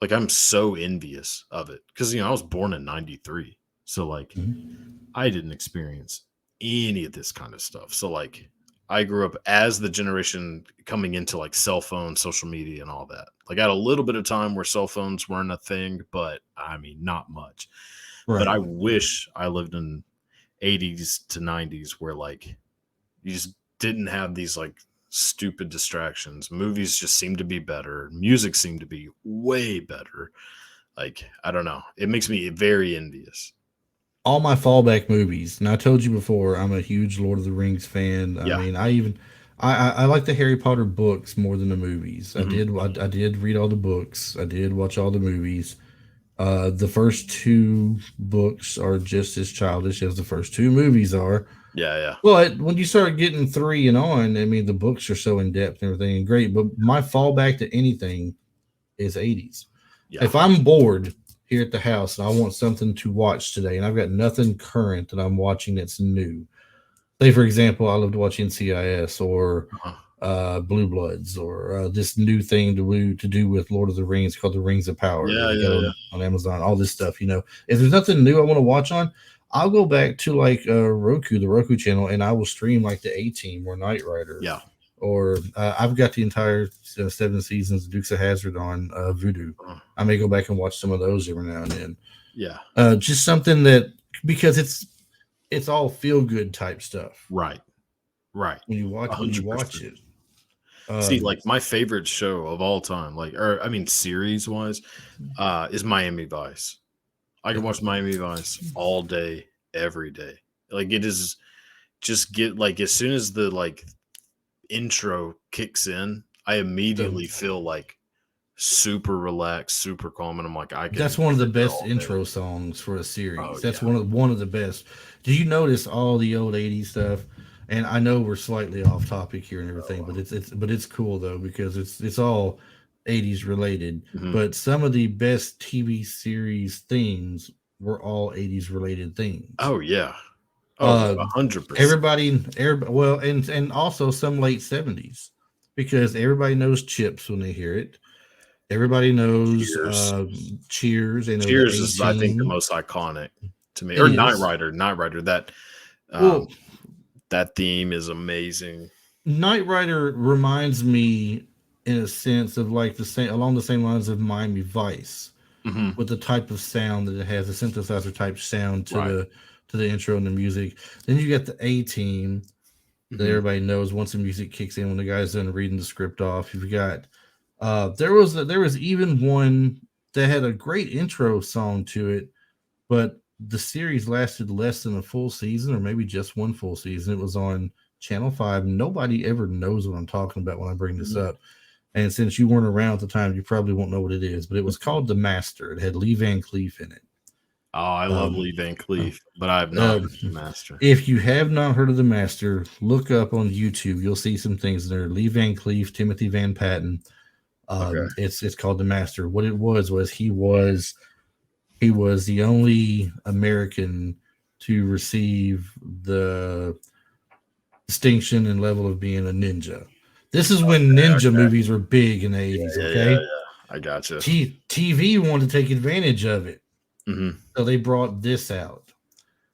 B: like, I'm so envious of it because, I was born in 93. So, like,
A: Mhm.
B: I didn't experience any of this kind of stuff. So like I grew up as the generation coming into like cell phones, social media and all that. Like I had a little bit of time where cell phones weren't a thing, but I mean not much. But
A: Right.
B: I wish I lived in 80s to 90s where like you just didn't have these like stupid distractions. Movies just seemed to be better. Music seemed to be way better. Like I don't know. It makes me very envious.
A: All my fallback movies, and I told you before, I'm a huge Lord of the Rings fan. I
B: Yeah.
A: mean, I like the Harry Potter books more than the movies.
B: Mhm.
A: I did read all the books. I did watch all the movies. The first two books are just as childish as the first two movies are.
B: Yeah, yeah.
A: But when you start getting three and on, I mean, the books are so in depth and everything and great. But my fallback to anything is 80s.
B: Yeah.
A: If I'm bored here at the house and I want something to watch today and I've got nothing current that I'm watching that's new, say, for example, I love to watch NCIS or
B: Uh-huh.
A: Blue Bloods or this new thing to do with Lord of the Rings called The Rings of Power that
B: Yeah,
A: they got
B: yeah, yeah.
A: on Amazon, all this stuff. If there's nothing new I want to watch on, I'll go back to like Roku, the Roku channel, and I will stream like the A Team or Knight Rider.
B: Yeah.
A: Or I've got the entire 7 seasons of Dukes of Hazzard on Vudu.
B: Uh,
A: I may go back and watch some of those every now and then.
B: yeah.
A: Just something that because it's all feel good type stuff
B: Right. Right.
A: when you watch
B: 100%.
A: it.
B: See, like my favorite show of all time, like, or I mean, series wise, is Miami Vice. I can watch Miami Vice all day, every day. Like it is just get like as soon as the like intro kicks in, I immediately feel like super relaxed, super calm, and I'm like, I can.
A: That's one of the
B: sit there
A: best
B: all day.
A: intro songs for a series.
B: Oh
A: That's
B: yeah.
A: one of the best. Did you notice all the old '80s stuff? And I know we're slightly off topic here and everything, but it's cool though because it's all '80s related.
B: Mhm.
A: But some of the best TV series themes were all '80s related themes.
B: Oh yeah. Oh, 100%.
A: Everybody, well, and also some late '70s because everybody knows Chips when they hear it. Everybody knows
B: Cheers.
A: Cheers. They know the
B: Cheers is, I think, the
A: A-Team.
B: most iconic to me.
A: It
B: Or Knight
A: is.
B: Rider. Knight Rider.
A: Well,
B: That theme is amazing.
A: Knight Rider reminds me, in a sense, of like the same along the same lines of Miami Vice, with the type of sound that it has, a synthesizer type sound to
B: Right.
A: the intro and the music. Then you got the A team that
B: Mhm.
A: everybody knows once the music kicks in when the guy's done reading the script off. You've got there was even one that had a great intro song to it, but the series lasted less than a full season, or maybe just one full season. It was on Channel 5. Nobody ever knows what I'm talking about when I bring this
B: Mhm.
A: up. And since you weren't around at the time, you probably won't know what it is, but it was called The Master. It had Lee Van Cleef in it.
B: Oh, I love Lee Van
A: Uh,
B: Cleef, but I have not
A: uh,
B: heard of the Master.
A: if you have not heard of The Master, look up on YouTube. You'll see some things there. Lee Van Cleef, Timothy Van Patten.
B: Okay.
A: It's called The Master. What it was he was the only American to receive the distinction and level of being a ninja. This is when ninja
B: Okay.
A: movies were big in the
B: Yeah,
A: 80s,
B: yeah, yeah,
A: okay?
B: yeah. I gotcha.
A: TV wanted to take advantage of it.
B: Mhm.
A: So they brought this out.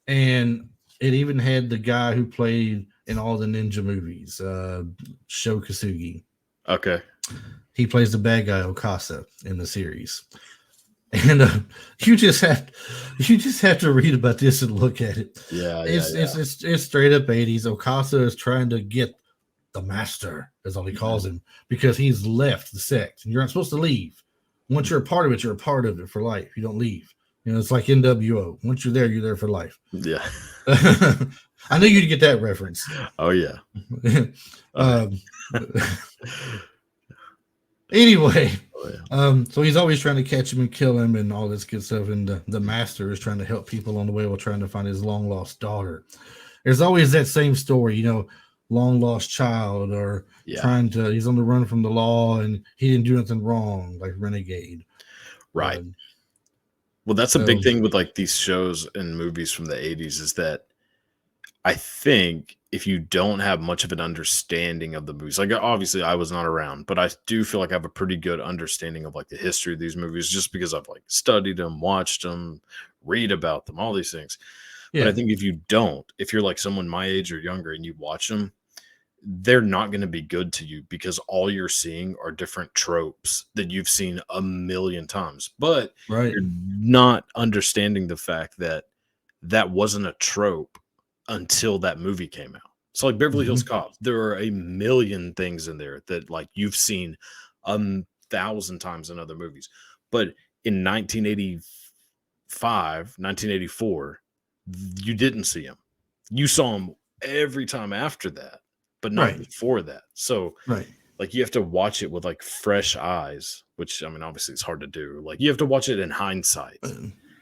A: And it even had the guy who played in all the ninja movies, Sho Kasugi.
B: Okay.
A: He plays the bad guy Okasa in the series. And you just have to read about this and look at it.
B: Yeah, yeah,
A: It's straight up 80s. Okasa is trying to get the master, is all he calls him, because he's left the sect. And you're not supposed to leave. Once you're a part of it, you're a part of it for life. You don't leave. You know, it's like NWO. Once you're there for life.
B: yeah.
A: I knew you'd get that reference.
B: Oh yeah.
A: um, anyway,
B: Oh, yeah.
A: so he's always trying to catch him and kill him and all this good stuff. And the master is trying to help people on the way while trying to find his long lost daughter. There's always that same story, you know, long lost child, or
B: Yeah.
A: he's on the run from the law and he didn't do nothing wrong, like Renegade.
B: Right.
A: Um,
B: Well, that's a
A: so
B: big thing with like these shows and movies from the 80s is that I think if you don't have much of an understanding of the movies, like obviously I was not around, but I do feel like I have a pretty good understanding of like the history of these movies just because I've like studied them, watched them, read about them, all these things. But I
A: yeah,
B: think if you don't, if you're like someone my age or younger and you watch them, they're not going to be good to you because all you're seeing are different tropes that you've seen a million times. But
A: right.
B: you're not understanding the fact that that wasn't a trope until that movie came out. So like Beverly Hills
A: Mhm.
B: Cop, there are a million things in there that like you've seen a thousand times in other movies. But in 1985, 1984, you didn't see them. You saw them every time after that, but not
A: Right,
B: before that. So
A: right.
B: like you have to watch it with like fresh eyes, which I mean obviously it's hard to do. Like you have to watch it in hindsight.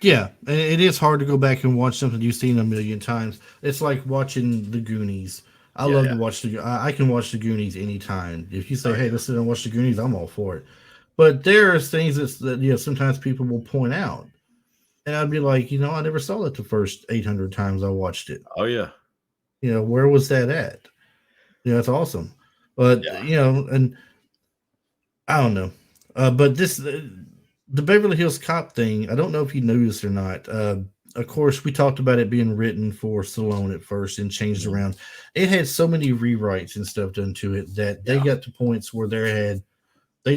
A: Yeah, it is hard to go back and watch something you've seen a million times. It's like watching The Goonies. I
B: Yeah,
A: love
B: yeah.
A: to watch I can watch The Goonies anytime. If you say,
B: Oh
A: "Hey,
B: yeah.
A: let's sit and watch The Goonies," I'm all for it. But there are things that you know sometimes people will point out, and I'd be like, you know, I never saw it the first 800 times I watched it.
B: Oh yeah.
A: You know, where was that at? You know, it's awesome. But
B: Yeah.
A: you know, and I don't know. But the Beverly Hills Cop thing, I don't know if you knew this or not. Of course, we talked about it being written for Stallone at first and changed
B: Mhm.
A: around. It had so many rewrites and stuff done to it that they
B: Yeah.
A: got to points where they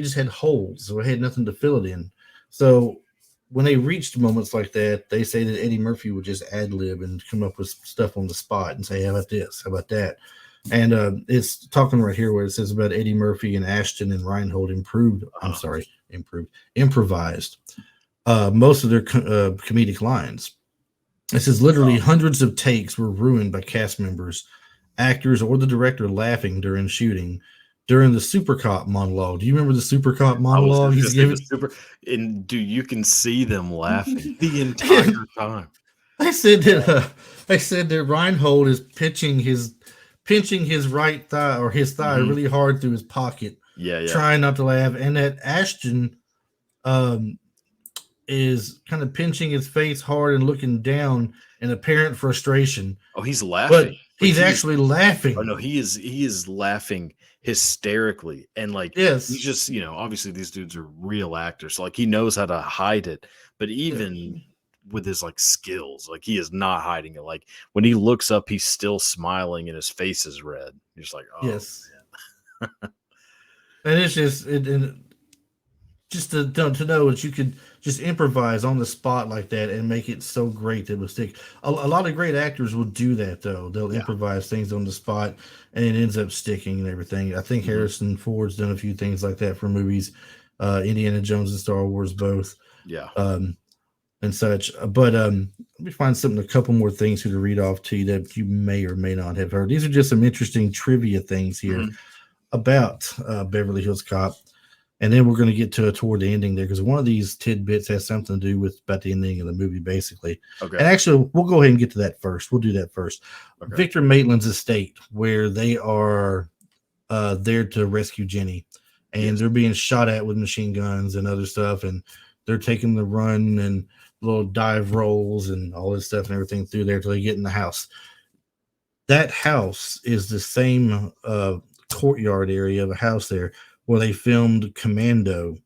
A: just had holes, so it had nothing to fill it in. So when they reached moments like that, they say that Eddie Murphy would just ad lib and come up with stuff on the spot and say, "How about this? How about that?" And it's talking right here where it says about Eddie Murphy and Ashton and Reinhold improved. I'm
B: Uh-huh.
A: sorry, improvised most of their comedic lines. It says literally hundreds of takes were ruined by cast members, actors, or the director laughing during shooting. During the Super Cop monologue, do you remember the Super Cop
B: I was
A: monologue
B: just
A: he's
B: gonna say the
A: giving?
B: super and dude, you can see them laughing the entire time.
A: I said that I said that Reinhold is pinching his right thigh or his thigh
B: Mhm.
A: really hard through his pocket,
B: Yeah, yeah.
A: trying not to laugh, and that Ashton um, is kind of pinching his face hard and looking down in apparent frustration,
B: Oh, he's
A: but
B: laughing. Like
A: he's actually laughing.
B: no, he is laughing hysterically. And like he's
A: Yes.
B: just, obviously these dudes are real actors. So, like he knows how to hide it. But
A: Yeah.
B: even with his like skills, like he is not hiding it. Like when he looks up, he's still smiling and his face is red. You're just like, oh
A: Yes. And it's just just to know that you could just improvise on the spot like that and make it so great that it will stick. A lot of great actors will do that though. They'll
B: Yeah.
A: improvise things on the spot and it ends up sticking and everything. I think Harrison Ford's done a few things like that for movies, Indiana Jones and Star Wars both.
B: Yeah.
A: And such. But let me find something, a couple more things here to read off to you that you may or may not have heard. These are just some interesting trivia things here about Beverly Hills Cop. And then we're going to get to toward the ending there because one of these tidbits has something to do with about the ending of the movie, basically.
B: Okay.
A: And actually, we'll go ahead and get to that first. We'll do that first.
B: Okay.
A: Victor Maitland's estate, where they are there to rescue Jenny, and they're being shot at with machine guns and other stuff, and they're taking the run and little dive rolls and all this stuff and everything through there till they get in the house. That house is the same courtyard area of a house there where they filmed Commando,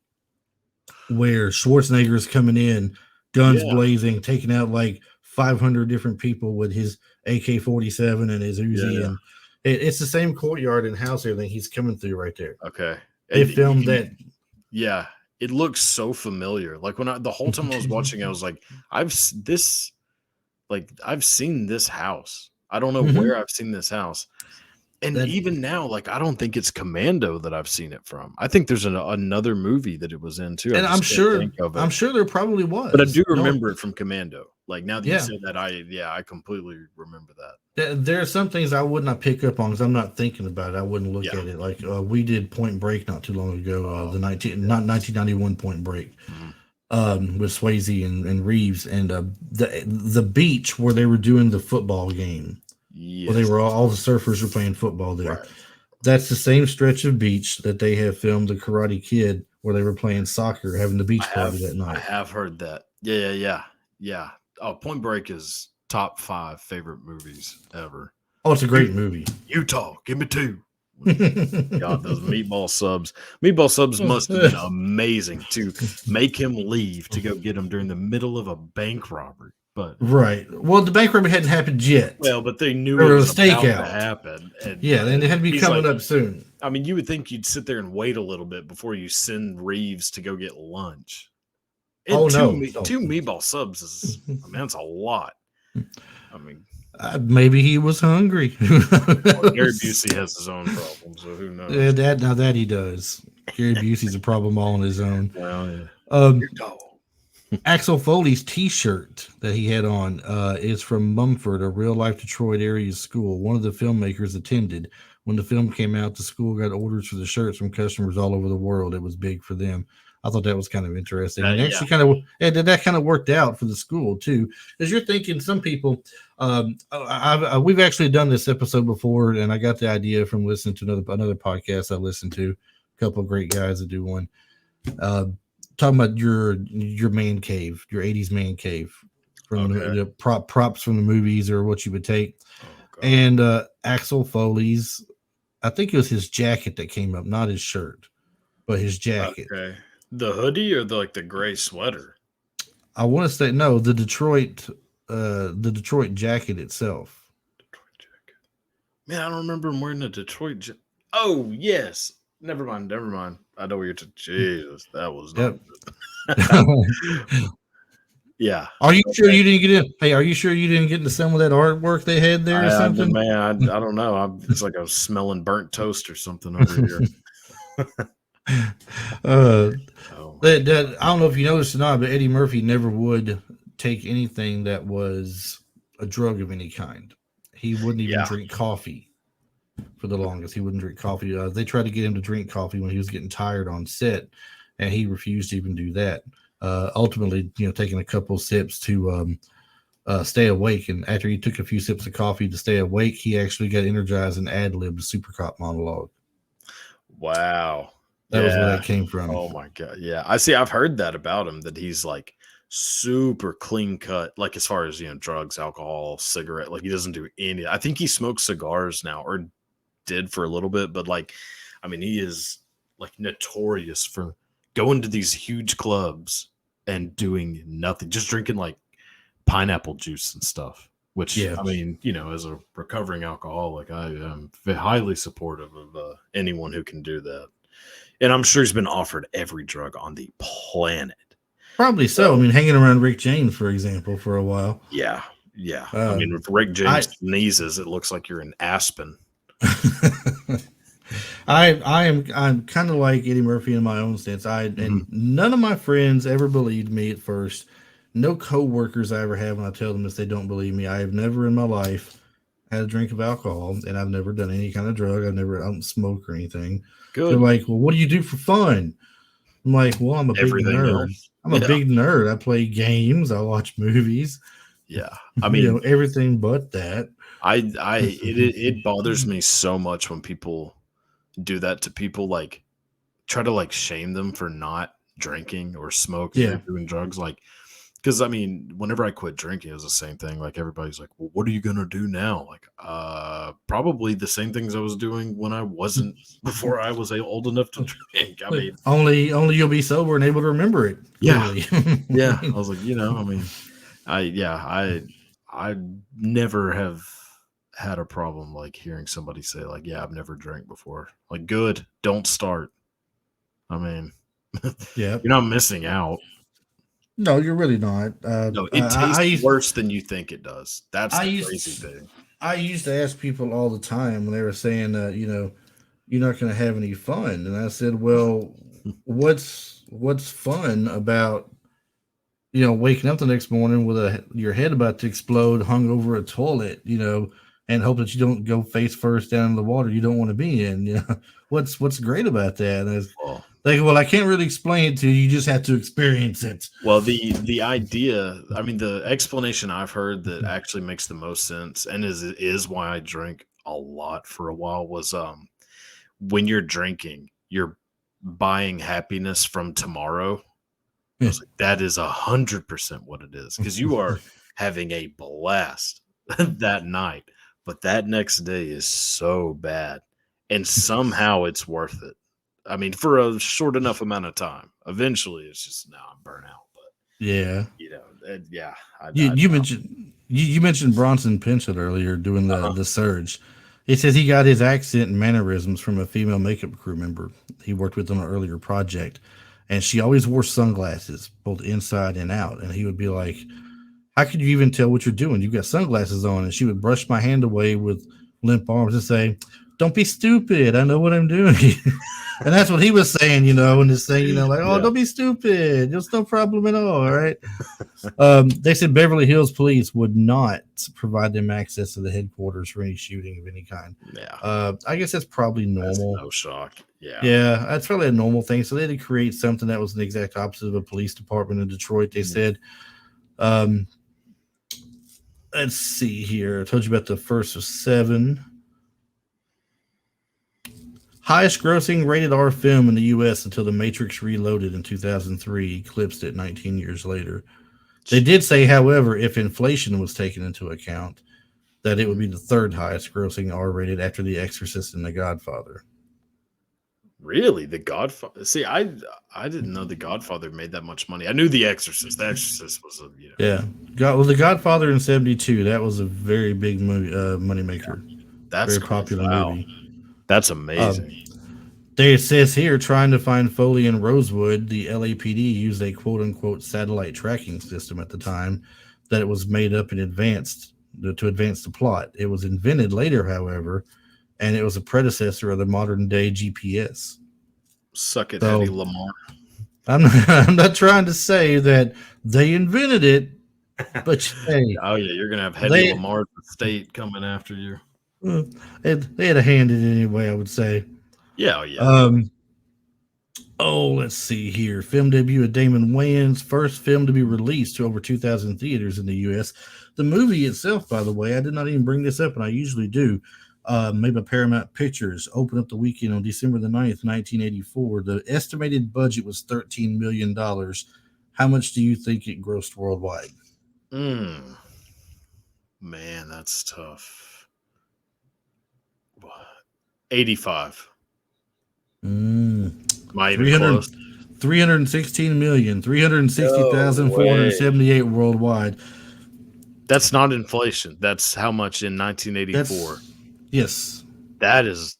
A: where Schwarzenegger is coming in, guns blazing, taking out like 500 different people with his AK-47 and his Uzi. And it's the same courtyard and house everything he's coming through right there.
B: Okay.
A: They filmed that.
B: Yeah. It looks so familiar. Like the whole time I was watching, I was like, I've seen this house. I don't know where I've seen this house. And even now, like, I don't think it's Commando that I've seen it from. I think there's another movie that it was in too.
A: And I'm sure there probably was.
B: But I do remember it from Commando. Like now that you said that, I completely remember that.
A: There are some things I would not pick up on because I'm not thinking about it. I wouldn't look at it. Like we did Point Break not too long ago, the 1991 Point Break with Swayze and Reeves, and the beach where they were doing the football game.
B: Yes.
A: Well, they were all the surfers were playing football there. Right. That's the same stretch of beach that they have filmed The Karate Kid, where they were playing soccer, having the beach party that night.
B: I have heard that. Yeah. Oh, Point Break is top 5 favorite movies ever.
A: Oh, it's a great movie.
B: Utah, give me 2. God, those meatball subs. Meatball subs must have been amazing to make him leave to go get them during the middle of a bank robbery. But
A: right. Well, the bank robbery hadn't happened yet.
B: Well, but they knew it was about to happen. And
A: then it had to be coming up soon.
B: I mean, you would think you'd sit there and wait a little bit before you send Reeves to go get lunch. And two meatball subs is, I mean, that's a lot. I mean,
A: maybe he was hungry.
B: Well, Gary Busey has his own problems, so who knows?
A: Yeah, that he does. Gary Busey's a problem all on his own.
B: Well, yeah.
A: Axel Foley's T-shirt that he had on is from Mumford, a real-life Detroit area school. One of the filmmakers attended. When the film came out, the school got orders for the shirts from customers all over the world. It was big for them. I thought that was kind of interesting. And actually that kind of worked out for the school, too. As you're thinking, some people, we've actually done this episode before, and I got the idea from listening to another podcast I listened to. A couple of great guys that do one. Talking about your man cave, your 80s man cave from the props from the movies or what you would take. And Axel Foley's, I think it was his jacket that came up, not his shirt, but his jacket.
B: Okay. The hoodie or the gray sweater?
A: I want to say no, the Detroit jacket itself.
B: Detroit jacket. Man, I don't remember him wearing a Detroit jacket. Oh, yes. Never mind. I know what you're talking. Jesus, that was not good. Yeah.
A: Are you sure you didn't get in? Hey, are you sure you didn't get into some of that artwork they had there or something?
B: Man, I don't know. It's like I was smelling burnt toast or something over here.
A: That I don't know if you noticed or not, but Eddie Murphy never would take anything that was a drug of any kind. He wouldn't even drink coffee. For the longest, he wouldn't drink coffee. They tried to get him to drink coffee when he was getting tired on set, and he refused to even do that. Ultimately, taking a couple sips to stay awake, and after he took a few sips of coffee to stay awake, he actually got energized and ad-libbed a Super Cop monologue.
B: Wow,
A: that was where that came from.
B: Oh my god, yeah. I've heard that about him, that he's like super clean cut, like as far as drugs, alcohol, cigarette. Like he doesn't do any. I think he smokes cigars now, or did for a little bit, but he is notorious for going to these huge clubs and doing nothing, just drinking like pineapple juice and stuff, which as a recovering alcoholic, I am highly supportive of anyone who can do that. And I'm sure he's been offered every drug on the planet.
A: Probably so. I mean, hanging around Rick James, for example, for a while.
B: Yeah. Yeah. I mean, if Rick James sneezes, it looks like you're in Aspen.
A: I'm kind of like Eddie Murphy in my own sense. And none of my friends ever believed me at first. No coworkers I ever have when I tell them this, they don't believe me. I have never in my life had a drink of alcohol, and I've never done any kind of drug. I don't smoke or anything.
B: Good.
A: They're like, well, what do you do for fun? I'm like, well, I'm a big nerd.
B: Else.
A: I'm a big nerd. I play games. I watch movies.
B: Yeah, I mean,
A: everything but that.
B: It bothers me so much when people do that to people, like try to like shame them for not drinking or smoking or doing drugs, like. Because, I mean, whenever I quit drinking, it was the same thing. Like, everybody's like, well, what are you going to do now? Like, probably the same things I was doing when I wasn't, before I was old enough to drink. I mean,
A: only you'll be sober and able to remember it.
B: Yeah. Yeah. I was like, I mean, I never have had a problem, like, hearing somebody say, like, yeah, I've never drank before. Like, good. Don't start. I mean, you're not missing out.
A: No, you're really not.
B: No, it tastes worse than you think it does. That's the crazy thing.
A: I used to ask people all the time when they were saying, you're not going to have any fun, and I said, well, what's fun about waking up the next morning with your head about to explode, hung over a toilet, and hope that you don't go face first down in the water you don't want to be in. What's great about that? And well, I can't really explain it to you. You just have to experience it.
B: Well, the idea, I mean, the explanation I've heard that actually makes the most sense and is why I drank a lot for a while was when you're drinking, you're buying happiness from tomorrow. I was like, that is 100% what it is, because you are having a blast that night, but that next day is so bad, and somehow it's worth it. I mean, for a short enough amount of time. Eventually, it's just I'm burnt out. But
A: you mentioned Bronson Pinchot earlier doing the surge. He says he got his accent and mannerisms from a female makeup crew member he worked with on an earlier project, and she always wore sunglasses, both inside and out. And he would be like, "How could you even tell what you're doing? You've got sunglasses on." And she would brush my hand away with limp arms and say, "Don't be stupid. I know what I'm doing." And that's what he was saying, and this thing, don't be stupid. There's no problem at all right? They said Beverly Hills police would not provide them access to the headquarters for any shooting of any kind.
B: Yeah.
A: I guess that's probably normal.
B: That's no shock. Yeah.
A: Yeah, that's probably a normal thing. So they had to create something that was the exact opposite of a police department in Detroit. They said, let's see here. I told you about the first of 7. Highest grossing rated R film in the U.S. until The Matrix Reloaded in 2003 eclipsed it 19 years later. They did say, however, if inflation was taken into account, that it would be the 3rd highest grossing R rated after The Exorcist and The Godfather.
B: Really? The Godfather? See, I didn't know The Godfather made that much money. I knew The Exorcist. The Exorcist was a
A: yeah. The Godfather in 72, that was a very big movie, moneymaker.
B: That's
A: very popular movie.
B: That's amazing.
A: It says here, trying to find Foley in Rosewood, the LAPD used a quote-unquote satellite tracking system at the time that it was made up in advance to advance the plot. It was invented later, however, and it was a predecessor of the modern-day GPS.
B: Suck it, Eddie Lamar.
A: I'm not trying to say that they invented it, but hey,
B: oh yeah, you're gonna have Eddie Lamar the state coming after you.
A: They had a hand in it anyway, I would say.
B: Yeah, yeah.
A: Let's see here. Film debut of Damon Wayans, first film to be released to over 2,000 theaters in the U.S. The movie itself, by the way, I did not even bring this up, and I usually do. Made by Paramount Pictures, opened up the weekend on December the 9th, 1984. The estimated budget was $13 million. How much do you think it grossed worldwide?
B: Man, that's tough. 85. Might be close.
A: 316 million, 360,478 worldwide.
B: That's not inflation. That's how much in 1984.
A: Yes.
B: That's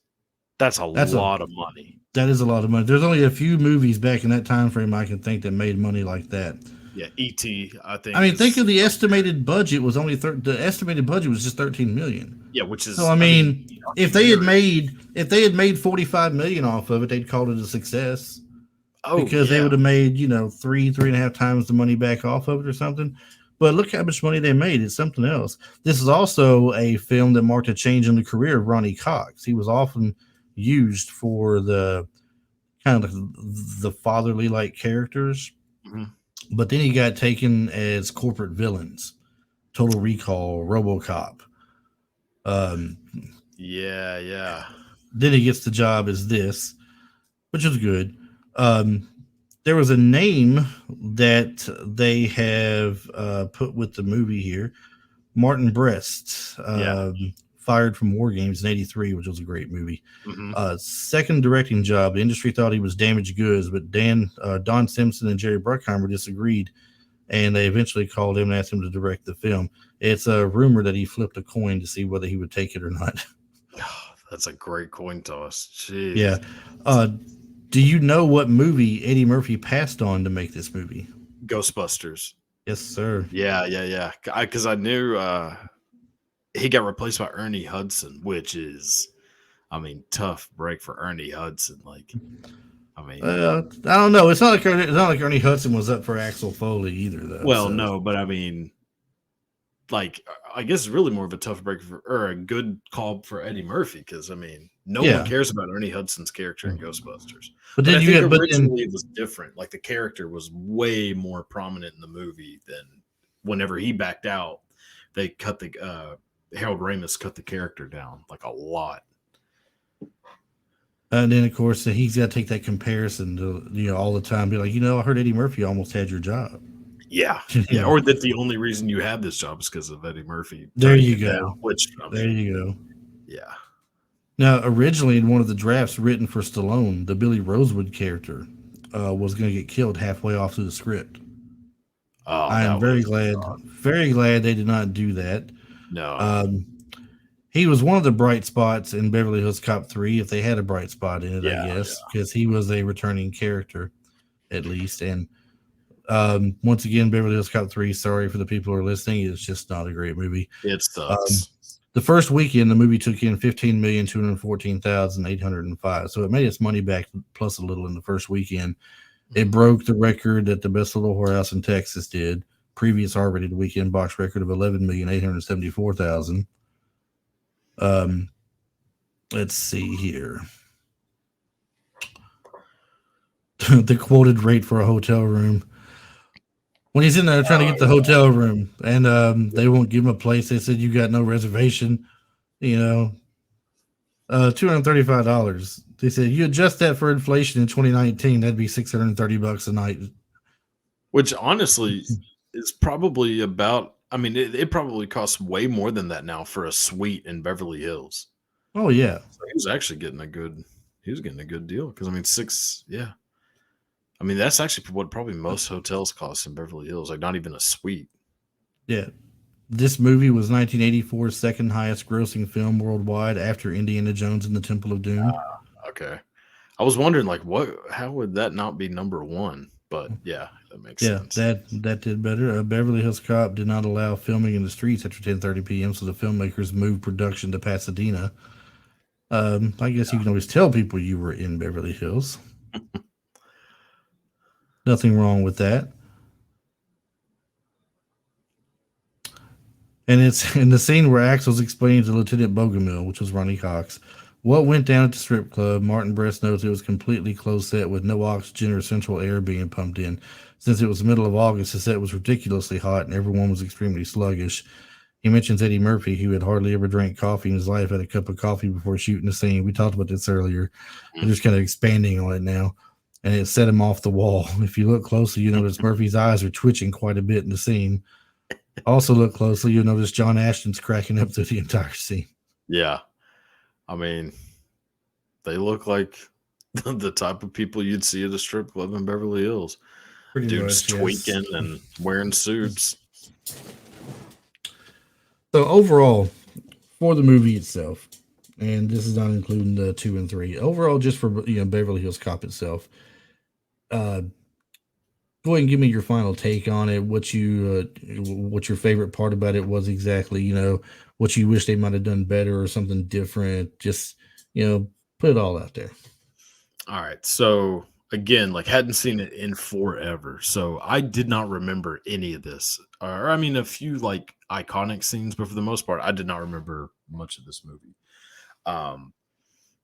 B: a lot of money.
A: That is a lot of money. There's only a few movies back in that time frame I can think that made money like that.
B: Yeah, E.T. I
A: I
B: think
A: mean, think
B: is
A: of the estimated budget was only the estimated budget was just 13 million.
B: yeah, which
A: So
B: is
A: I
B: I mean,
A: mean,
B: documentary.
A: if they had made 45 million off of it, they'd call it a success
B: Oh
A: because they
B: yeah,
A: would have made three and a half times the money back off of it or something. But look how much money they made. It's something else. This is also a film that marked a change in the career of Ronnie Cox. He was often used for the kind of the fatherly like characters,
B: Mhm.
A: but then he got taken as corporate villains. Total Recall, RoboCop. Um,
B: Yeah.
A: then he gets the job as this, which is good. Um, there was a name that they have put with the movie here. Martin Brest,
B: Yeah.
A: fired from War Games in '83, which was a great movie.
B: Hmm.
A: Second directing job. The industry thought he was damaged goods, but Don Simpson and Jerry Bruckheimer disagreed, and they eventually called him and asked him to direct the film. It's a rumor that he flipped a coin to see whether he would take it or not.
B: That's a great coin toss.
A: Yeah.
B: Jeez.
A: Uh, do you know what movie Eddie Murphy passed on to make this movie?
B: Ghostbusters.
A: Yes, sir.
B: Yeah. Because I knew he got replaced by Ernie Hudson, which is, I mean, tough break for Ernie Hudson. Like, I mean,
A: I don't know. It's not like Ernie Hudson was up for Axel Foley either, though.
B: well,
A: So
B: no, but I mean, like, I guess it's really more of a tough break or a good call for Eddie Murphy because I mean, no one
A: yeah.
B: cares about Ernie Hudson's character in Ghostbusters.
A: But
B: But
A: then
B: I
A: you
B: think
A: get, but then
B: originally it was different. Like the character was way more prominent in the movie than whenever he backed out. They cut the Harold Ramis cut the character down like a lot.
A: and then of course he's got to take that comparison to all the time. Be like, I heard Eddie Murphy almost had your job.
B: Yeah,
A: you
B: yeah.
A: know,
B: Or that the only reason you have this job is because of Eddie Murphy
A: there
B: turning
A: you
B: it down.
A: go.
B: Which I
A: There
B: mean,
A: you go.
B: yeah.
A: Now, originally in one of the drafts written for Stallone, the Billy Rosewood character was going to get killed halfway off through the script.
B: Oh,
A: I am
B: that would have
A: very glad they did not do that.
B: no.
A: Um, he was one of the bright spots in Beverly Hills Cop 3, if they had a bright spot in it, I
B: Yeah,
A: guess, because he was a returning character, at least. And once again, Beverly Hills Cop 3, sorry for the people who are listening, it's just not a great movie.
B: It
A: Um,
B: sucks.
A: the first weekend, the movie took in 15,214,805. So it made its money back plus a little in the first weekend. It broke the record that the Best Little Whorehouse in Texas did. Previous R-rated weekend box record of 11,874,000. Let's see here. The quoted rate for a hotel room. When he's in there trying to get the hotel room and they won't give him a place, they said, "You got no reservation." $235. They said, "You adjust that for inflation in 2019, that'd be $630 a night."
B: Which honestly is probably about. I mean, it probably costs way more than that now for a suite in Beverly Hills.
A: Oh yeah.
B: So he was actually getting a good. He was getting a good deal because I mean, six. Yeah, I mean that's actually what probably most hotels cost in Beverly Hills. Like not even a suite.
A: Yeah. This movie was 1984's second highest grossing film worldwide after Indiana Jones and the Temple of Doom.
B: Okay, I was wondering like what? How would that not be number one? But yeah, that makes
A: Yeah,
B: sense.
A: that did better. Beverly Hills Cop did not allow filming in the streets after 10:30 p.m., so the filmmakers moved production to Pasadena. I guess you can always tell people you were in Beverly Hills. Nothing wrong with that. And it's in the scene where Axel's explaining to Lieutenant Bogomil, which was Ronnie Cox, what went down at the strip club. Martin Brest notes it was completely closed set with no oxygen or central air being pumped in. Since it was the middle of August, the set was ridiculously hot and everyone was extremely sluggish. He mentions Eddie Murphy, who had hardly ever drank coffee in his life, had a cup of coffee before shooting the scene. We talked about this earlier. They're just kind of expanding on it now. And it set him off the wall. If you look closely, you notice Murphy's eyes are twitching quite a bit in the scene. Also look closely, you'll notice John Ashton's cracking up through the entire scene.
B: Yeah, I mean, they look like the type of people you'd see at a strip club in Beverly Hills.
A: Pretty
B: Dudes
A: much, yes.
B: tweaking and wearing suits.
A: So overall, for the movie itself, and this is not including the 2 and 3. Overall, just for Beverly Hills Cop itself, uh, go ahead and give me your final take on it. What your favorite part about it was exactly. What you wish they might have done better or something different. Just put it all out there.
B: All right. So again, like hadn't seen it in forever. So I did not remember any of this. Or I mean a few like iconic scenes, but for the most part, I did not remember much of this movie. Um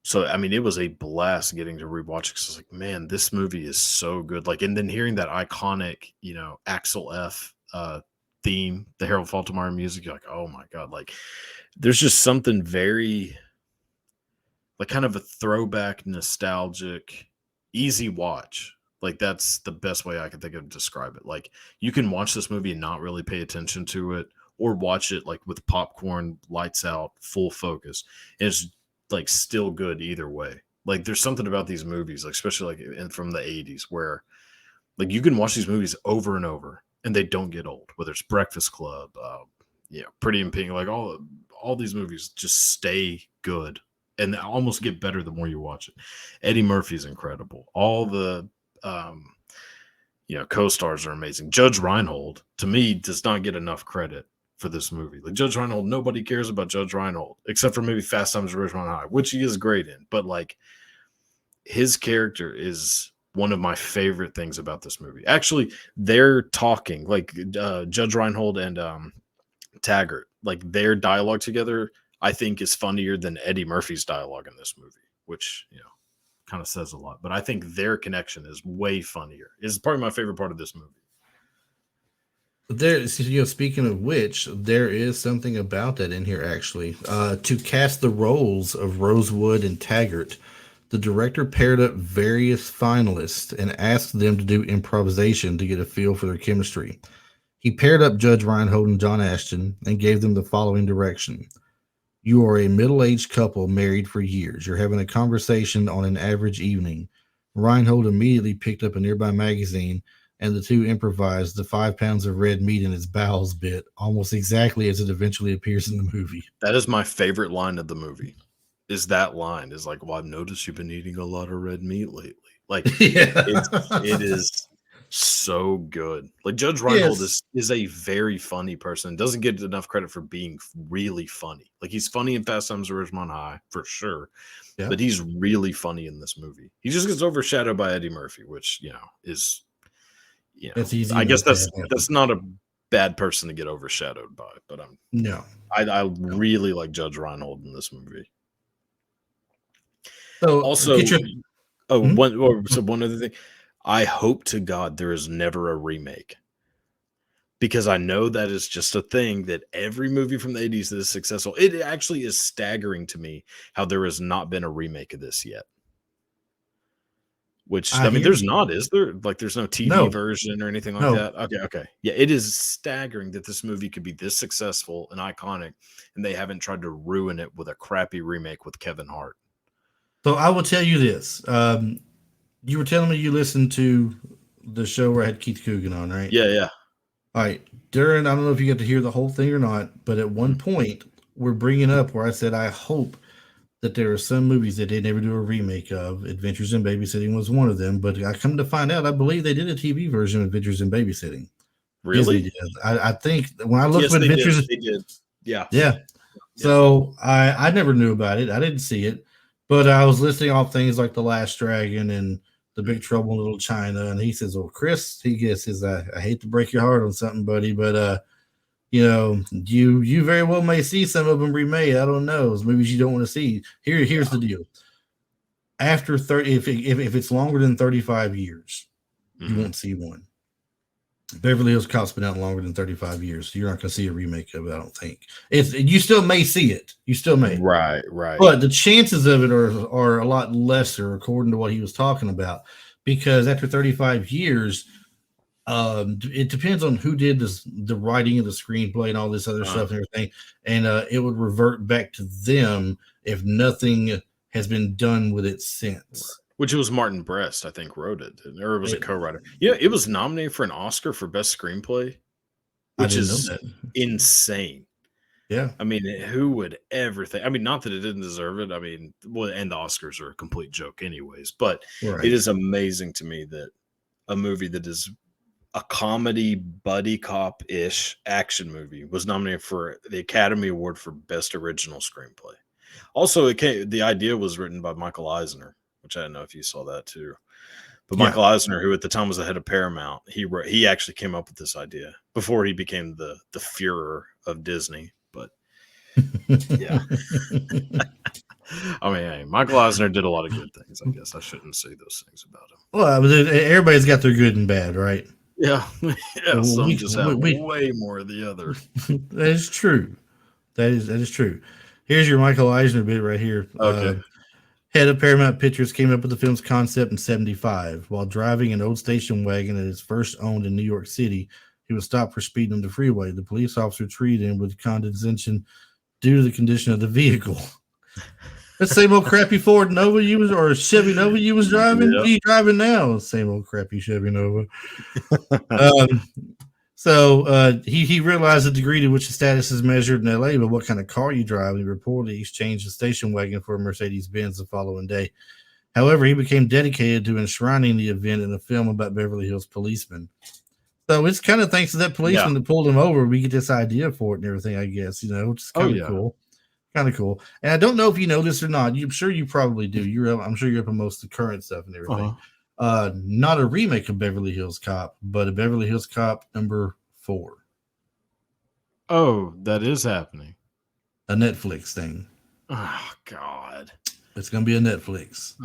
B: so I mean it was a blast getting to rewatch it because I was like, man, this movie is so good. Like, and then hearing that iconic, Axel F theme, the Harold Faltermeyer music, you're like, oh my god, like there's just something very like kind of a throwback, nostalgic, easy watch. Like that's the best way I can think of to describe it. Like you can watch this movie and not really pay attention to it, or watch it like with popcorn, lights out, full focus. And it's like still good either way. Like there's something about these movies, like especially like from the 80s, where like you can watch these movies over and over and they don't get old. Whether it's Breakfast Club, Pretty in Pink, like all these movies just stay good and they almost get better the more you watch it. Eddie Murphy's incredible. All the co-stars are amazing. Judge Reinhold, to me, does not get enough credit for this movie. Like Judge Reinhold, nobody cares about Judge Reinhold except for maybe Fast Times at Ridgemont High, which he is great in. But like his character is one of my favorite things about this movie. Actually, they're talking like Judge Reinhold and Taggart, like their dialogue together, I think is funnier than Eddie Murphy's dialogue in this movie, which kind of says a lot. But I think their connection is way funnier. Is probably my favorite part of this movie.
A: Speaking of which, there is something about that in here actually. To cast the roles of Rosewood and Taggart, the director paired up various finalists and asked them to do improvisation to get a feel for their chemistry. He paired up Judge Reinhold and John Ashton and gave them the following direction. You are a middle aged couple married for years. You're having a conversation on an average evening. Reinhold immediately picked up a nearby magazine and the two improvised the 5 pounds of red meat in his bowels bit almost exactly as it eventually appears in the movie.
B: That is my favorite line of the movie. Is that line is like, well, I've noticed you've been eating a lot of red meat lately. Like, it is so good. Like Judge Reinhold is a very funny person. Doesn't get enough credit for being really funny. Like he's funny in Fast Times at Ridgemont High for sure, but he's really funny in this movie. He just gets overshadowed by Eddie Murphy, which is
A: it's easy.
B: I guess that's not a bad person to get overshadowed by. But I really like Judge Reinhold in this movie.
A: So
B: also, one other thing. I hope to God there is never a remake, because I know that is just a thing that every movie from the 80s that is successful, it actually is staggering to me how there has not been a remake of this yet. Which, I mean, there's not, is there? Like, there's no TV version or anything like that? Okay. Yeah, it is staggering that this movie could be this successful and iconic, and they haven't tried to ruin it with a crappy remake with Kevin Hart.
A: So I will tell you this. You were telling me you listened to the show where I had Keith Coogan on, right?
B: Yeah.
A: All right. I don't know if you get to hear the whole thing or not, but at one point we're bringing up where I said I hope that there are some movies that they never do a remake of. Adventures in Babysitting was one of them, but I come to find out I believe they did a TV version of Adventures in Babysitting.
B: Really?
A: I think when I looked at Adventures,
B: they did. Yeah.
A: So I never knew about it. I didn't see it, but I was listing off things like The Last Dragon and The Big Trouble in Little China, and he says, "Well, Chris," he guesses, "I hate to break your heart on something, buddy, but you very well may see some of them remade. I don't know. It's movies you don't want to see. Here's the deal. After 30, if it's longer than 35 years, you won't see one. Beverly Hills Cop's been out longer than 35 years, so you're not going to see a remake of it. I don't think you still may see it. You still may,
B: right.
A: But the chances of it are a lot lesser, according to what he was talking about, because after 35 years, it depends on who did the writing of the screenplay and all this other stuff and everything, and it would revert back to them if nothing has been done with it since.
B: Which it was Martin Brest, I think, wrote it, or it was a co-writer. Yeah, it was nominated for an Oscar for Best Screenplay, which is insane.
A: Yeah.
B: I mean, who would ever think? I mean, not that it didn't deserve it. I mean, well, and the Oscars are a complete joke, anyways. But it
A: Right.
B: is amazing to me that a movie that is a comedy buddy cop ish action movie was nominated for the Academy Award for Best Original Screenplay. Also, the idea was written by Michael Eisner, which I don't know if you saw that too. But
A: Yeah.
B: Michael Eisner, who at the time was the head of Paramount, he actually came up with this idea before he became the Führer of Disney. But yeah, I mean, hey, Michael Eisner did a lot of good things. I guess I shouldn't say those things about him.
A: Well, everybody's got their good and bad, right?
B: Yeah, yeah.
A: Well,
B: Some just have way more of the other.
A: that is true. That is true. Here's your Michael Eisner bit right here.
B: Okay.
A: Head of Paramount Pictures came up with the film's concept in '75. While driving an old station wagon that is first owned in New York City, he was stopped for speeding on the freeway. The police officer treated him with condescension due to the condition of the vehicle. That same old crappy Ford Nova you was, or Chevy Nova you was driving?
B: Yep.
A: What are you driving now? Same old crappy Chevy Nova. So he realized the degree to which the status is measured in LA, but what kind of car you drive. He reportedly exchanged the station wagon for a Mercedes Benz the following day. However, he became dedicated to enshrining the event in a film about Beverly Hills policemen. So it's kind of thanks to that policeman that pulled him over, we get this idea for it and everything, I guess, which is kind of cool. Kind of cool. And I don't know if you know this or not. I'm sure you probably do. I'm sure you're up on most of the current stuff and everything. Not a remake of Beverly Hills Cop, but a Beverly Hills Cop #4.
B: Oh, that is happening.
A: A Netflix thing.
B: Oh God.
A: It's gonna be a Netflix.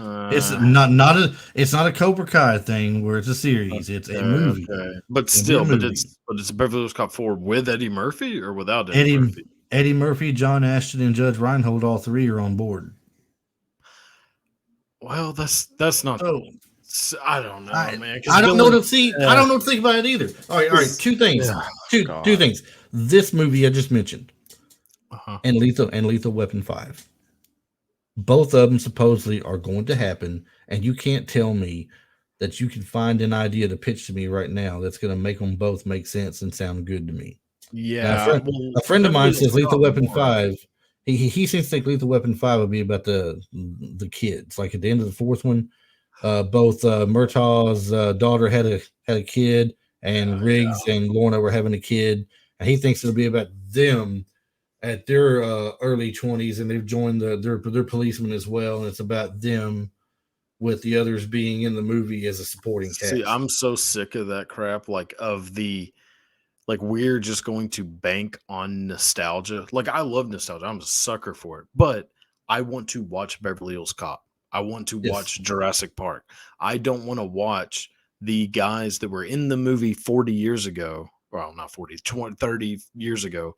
A: It's not a Cobra Kai thing where it's a series. It's a movie.
B: Okay. But still, it's a Beverly Hills Cop 4 with Eddie Murphy or without Eddie Murphy?
A: Eddie Murphy, John Ashton, and Judge Reinhold, all three are on board.
B: Well, that's not. Oh, I don't know, man.
A: I don't know what to see. I don't know what to think about it either. All right. Two things. Two things. This movie I just mentioned, and Lethal Weapon 5. Both of them supposedly are going to happen, and you can't tell me that you can find an idea to pitch to me right now that's going to make them both make sense and sound good to me.
B: Yeah,
A: a friend of mine says Lethal Weapon 5. He seems to think Lethal Weapon 5 would be about the kids. Like at the end of the fourth one, both Murtaugh's daughter had a kid, and Riggs and Lorna were having a kid, and he thinks it'll be about them at their early 20s, and they've joined their policemen as well, and it's about them with the others being in the movie as a supporting cast.
B: See, I'm so sick of that crap. We're just going to bank on nostalgia. Like, I love nostalgia. I'm a sucker for it. But I want to watch Beverly Hills Cop. I want to watch Jurassic Park. I don't want to watch the guys that were in the movie 40 years ago. Well, not 40, 20, 30 years ago.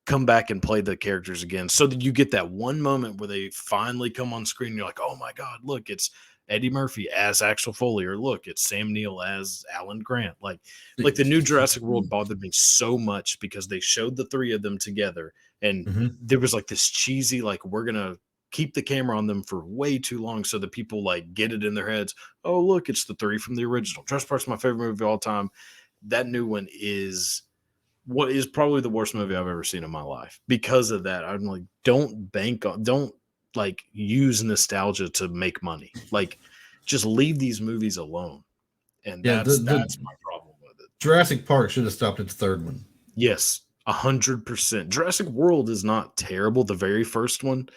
B: Come back and play the characters again. So that you get that one moment where they finally come on screen. And you're like, oh my God, look, it's Eddie Murphy as Axel Foley, or look, it's Sam Neill as Alan Grant. Like the new Jurassic World bothered me so much because they showed the three of them together, and there was like this cheesy, like, we're gonna keep the camera on them for way too long so that people like get it in their heads. Oh, look, it's the three from the original. Jurassic Park's my favorite movie of all time. That new one is what is probably the worst movie I've ever seen in my life. Because of that, I'm like, don't like use nostalgia to make money. Like, just leave these movies alone. And that's my problem with it.
A: Jurassic Park should have stopped at the third one.
B: Yes, 100%. Jurassic World is not terrible, the very first one,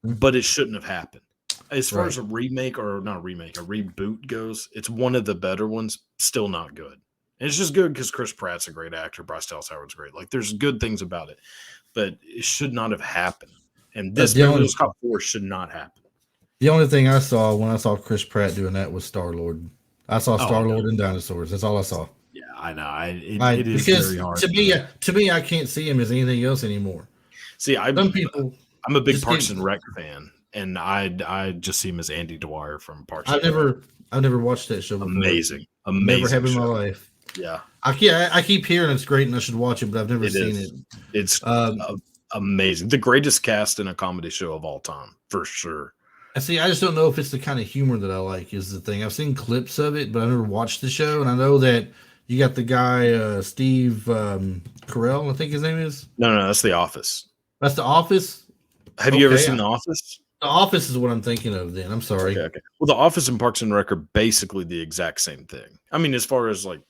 B: but it shouldn't have happened. As far as a remake, or not a remake, a reboot goes, it's one of the better ones. Still not good. And it's just good because Chris Pratt's a great actor. Bryce Dallas Howard's great. Like, there's good things about it, but it should not have happened. And this Beverly Hills Cop 4 should not happen.
A: The only thing I saw when I saw Chris Pratt doing that was Star-Lord. I saw Star-Lord and dinosaurs. That's all I saw.
B: Yeah, I know. It is very hard.
A: To me, I can't see him as anything else anymore.
B: See, I'm a big Parks and Rec fan, and I just see him as Andy Dwyer from Parks and Rec.
A: I've never watched that show before.
B: Amazing.
A: Never have in my life.
B: Yeah.
A: I keep hearing it's great and I should watch it, but I've never seen it.
B: It's amazing. The greatest cast in a comedy show of all time, for sure.
A: I just don't know if it's the kind of humor that I like is the thing. I've seen clips of it, but I never watched the show, and I know that You got the guy Steve Carell, I think his name is.
B: No, that's The Office.
A: That's The Office.
B: Have you ever
A: Okay,
B: seen The Office?
A: The Office is what I'm thinking of. Then I'm sorry.
B: Okay. Well, The Office and Parks and Rec are basically the exact same thing. I mean, as far as like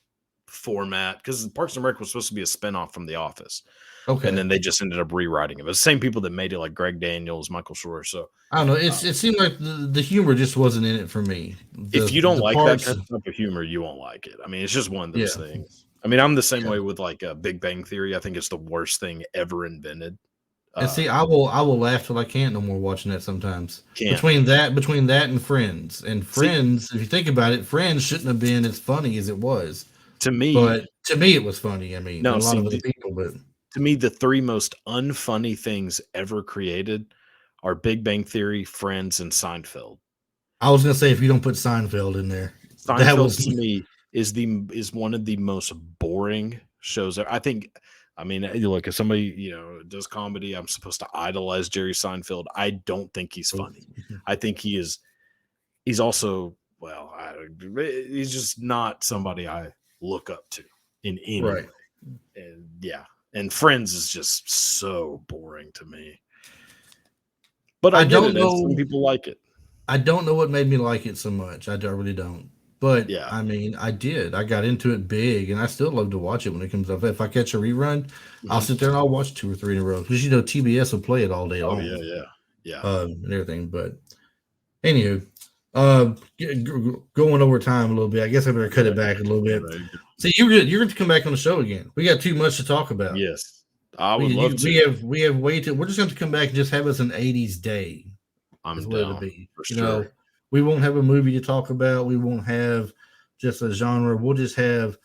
B: format, because Parks and Rec was supposed to be a spinoff from The Office, and
A: Okay,
B: then they just ended up rewriting it. It was the same people that made it, like Greg Daniels, Michael Schur. So
A: I don't know. It seemed like the humor just wasn't in it for me.
B: if you don't
A: The
B: like that
A: parts,
B: kind of humor, you won't like it. I mean, it's just one of
A: yeah,
B: those things. I mean, I'm the same
A: yeah.
B: way with like Big Bang Theory. I think it's the worst thing ever invented.
A: And see,
B: Uh,
A: I will laugh till I can't no more watching that sometimes.
B: can't
A: Between that and
B: see
A: Friends, if you think about it, Friends shouldn't have been as funny as it was.
B: to me.
A: But to me, it was funny. I mean,
B: No,
A: a lot
B: see
A: of other people, but
B: to me, the three most unfunny things ever created are Big Bang Theory, Friends, and Seinfeld.
A: I was gonna say if you don't put Seinfeld in there, that
B: Seinfeld
A: was
B: to me is one of the most boring shows. I think. I mean, look, if somebody does comedy, I'm supposed to idolize Jerry Seinfeld. I don't think he's funny. I think he is. He's also he's just not somebody I look up to in any
A: right.
B: way. And yeah, and Friends is just so boring to me. But I
A: I
B: get
A: don't
B: it, and
A: know.
B: some people like it.
A: I don't know what made me like it so much. Really don't. But
B: Yeah.
A: I mean, I did. I got into it big, and I still love to watch it when it comes up. If I catch a rerun, I'll
B: Mhm.
A: sit there and I'll watch 2 or 3 in a row because TBS will play it all day
B: Oh, yeah,
A: long,
B: yeah. Yeah.
A: and everything. But anywho, going over time a little bit. I guess I better cut it
B: Right.
A: back a little bit.
B: Right.
A: See, you're going to come back on the show again. We got too much to talk about.
B: Yes. I would love to.
A: We have way too. We're just going to come back and just have us an '80s day. Is
B: I'm
A: what it'll
B: down
A: be.
B: for
A: You
B: sure.
A: know, we won't have a movie to talk about. We won't have just a genre. We'll just have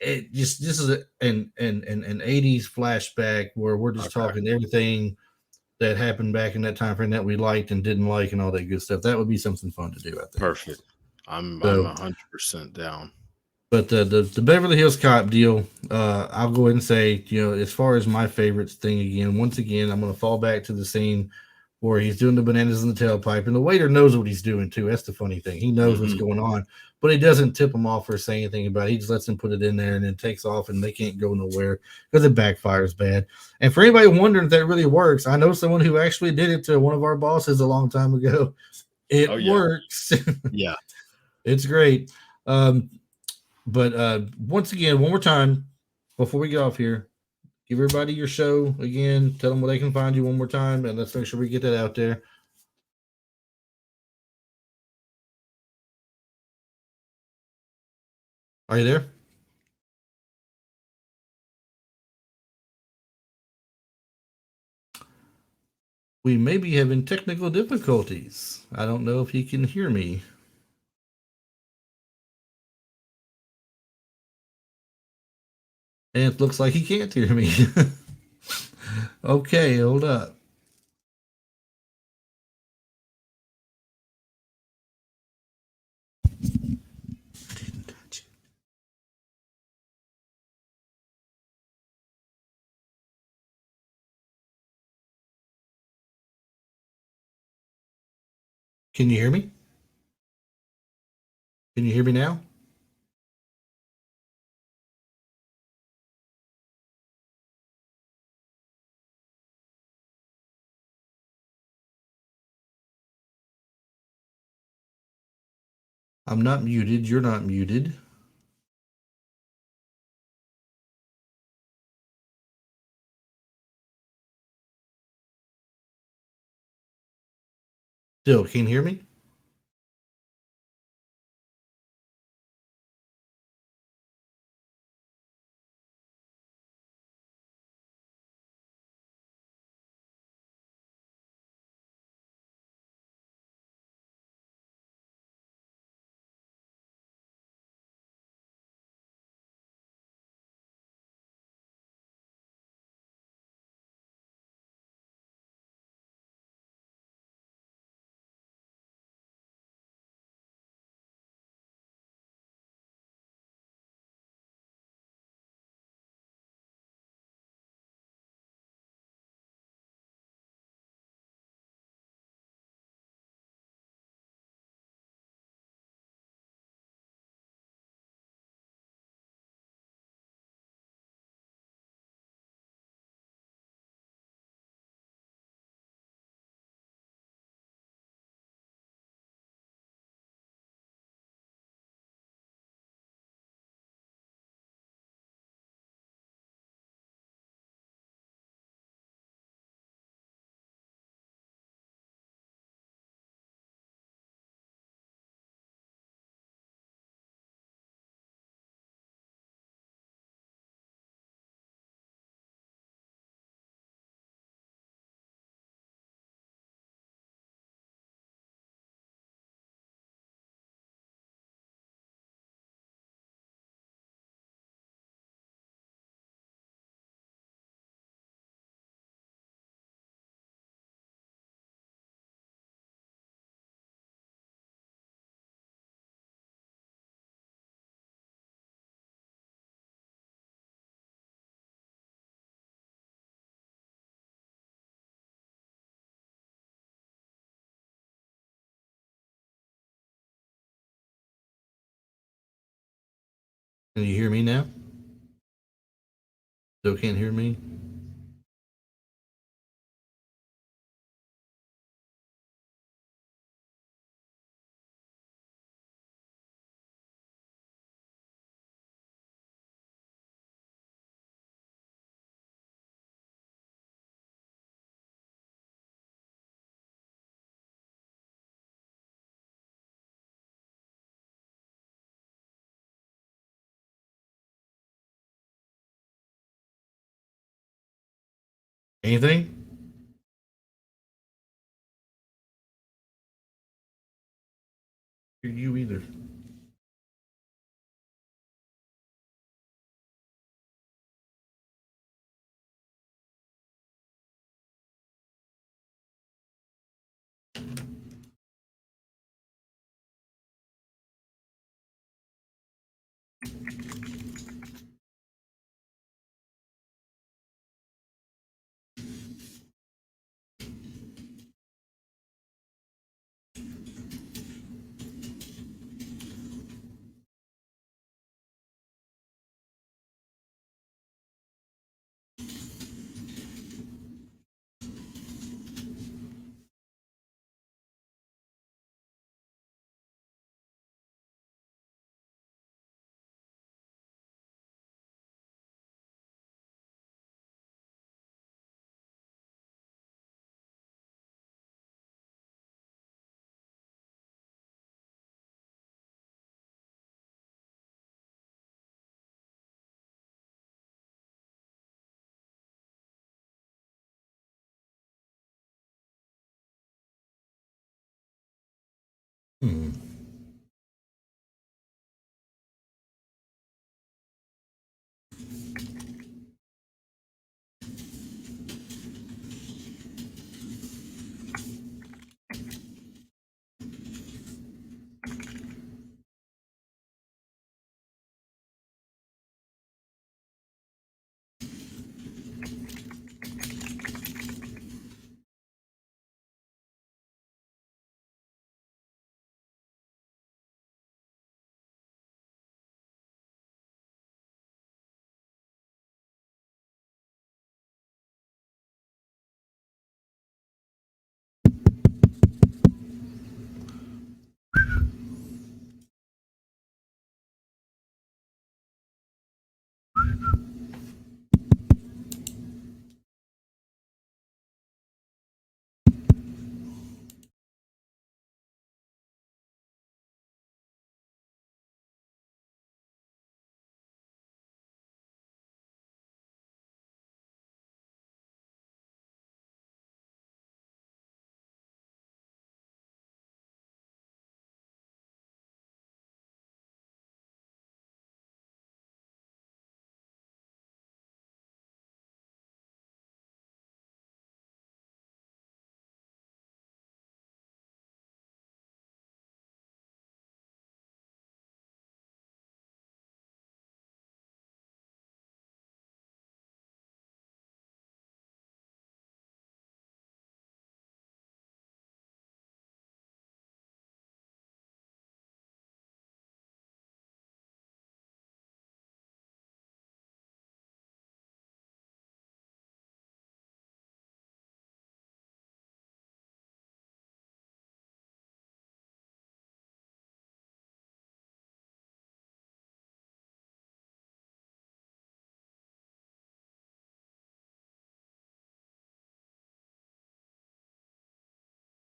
A: it. Just this is an '80s flashback where we're just
B: Okay.
A: talking everything that happened back in that time frame that we liked and didn't like and all that good stuff. That would be something fun to do, I think.
B: Perfect. I'm
A: So,
B: 100% down.
A: but the Beverly Hills Cop deal, I'll go ahead and say, as far as my favorites thing again, once again, I'm going to fall back to the scene where he's doing the bananas in the tailpipe, and the waiter knows what he's doing too. That's the funny thing. He knows what's
B: Mhm.
A: going on, but he doesn't tip him off or say anything about it. He just lets him put it in there and then takes off, and they can't go nowhere because it backfires bad. And for anybody wondering if that really works, I know someone who actually did it to one of our bosses a long time ago.
B: Oh,
A: It
B: yeah.
A: works.
B: Yeah.
A: It's great. But once again, one more time before we get off here, give everybody your show again. Tell them where they can find you one more time, and let's make sure we get that out there. Are you there? We may be having technical difficulties. I don't know if he can hear me. And it looks like he can't hear me. Okay, hold up. Can you hear me? Can you hear me now? I'm not muted. You're not muted. Still, can you hear me? Can you hear me now? Still can't hear me? Anything? Hear you either. Hmm.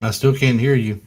A: I still can't hear you.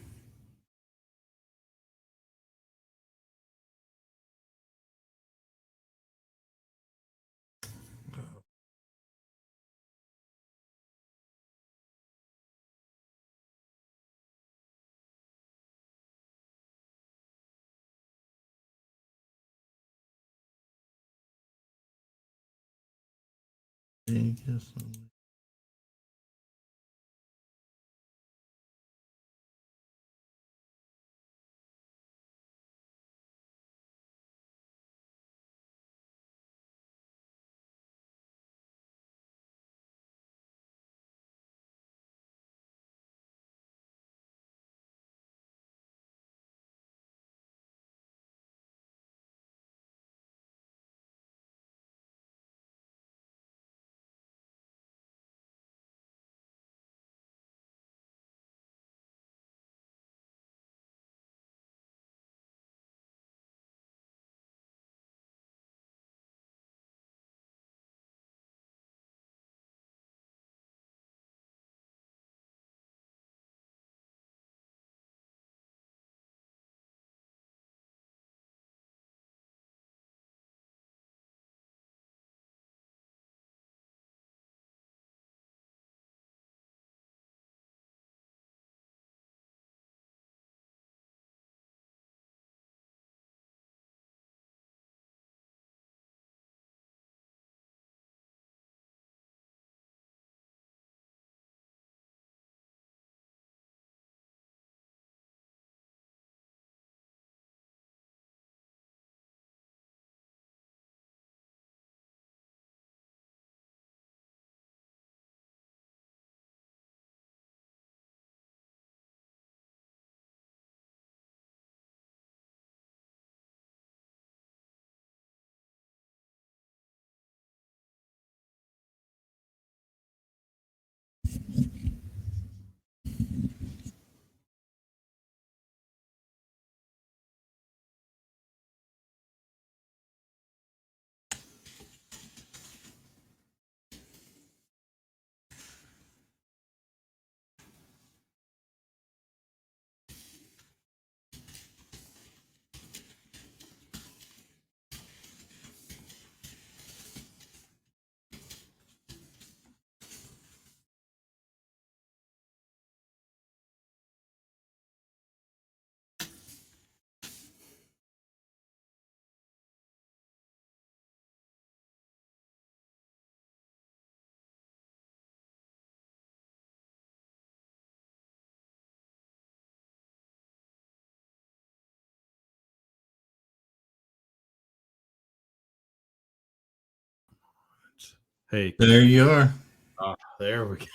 B: Hey,
A: There you are.
B: there we go.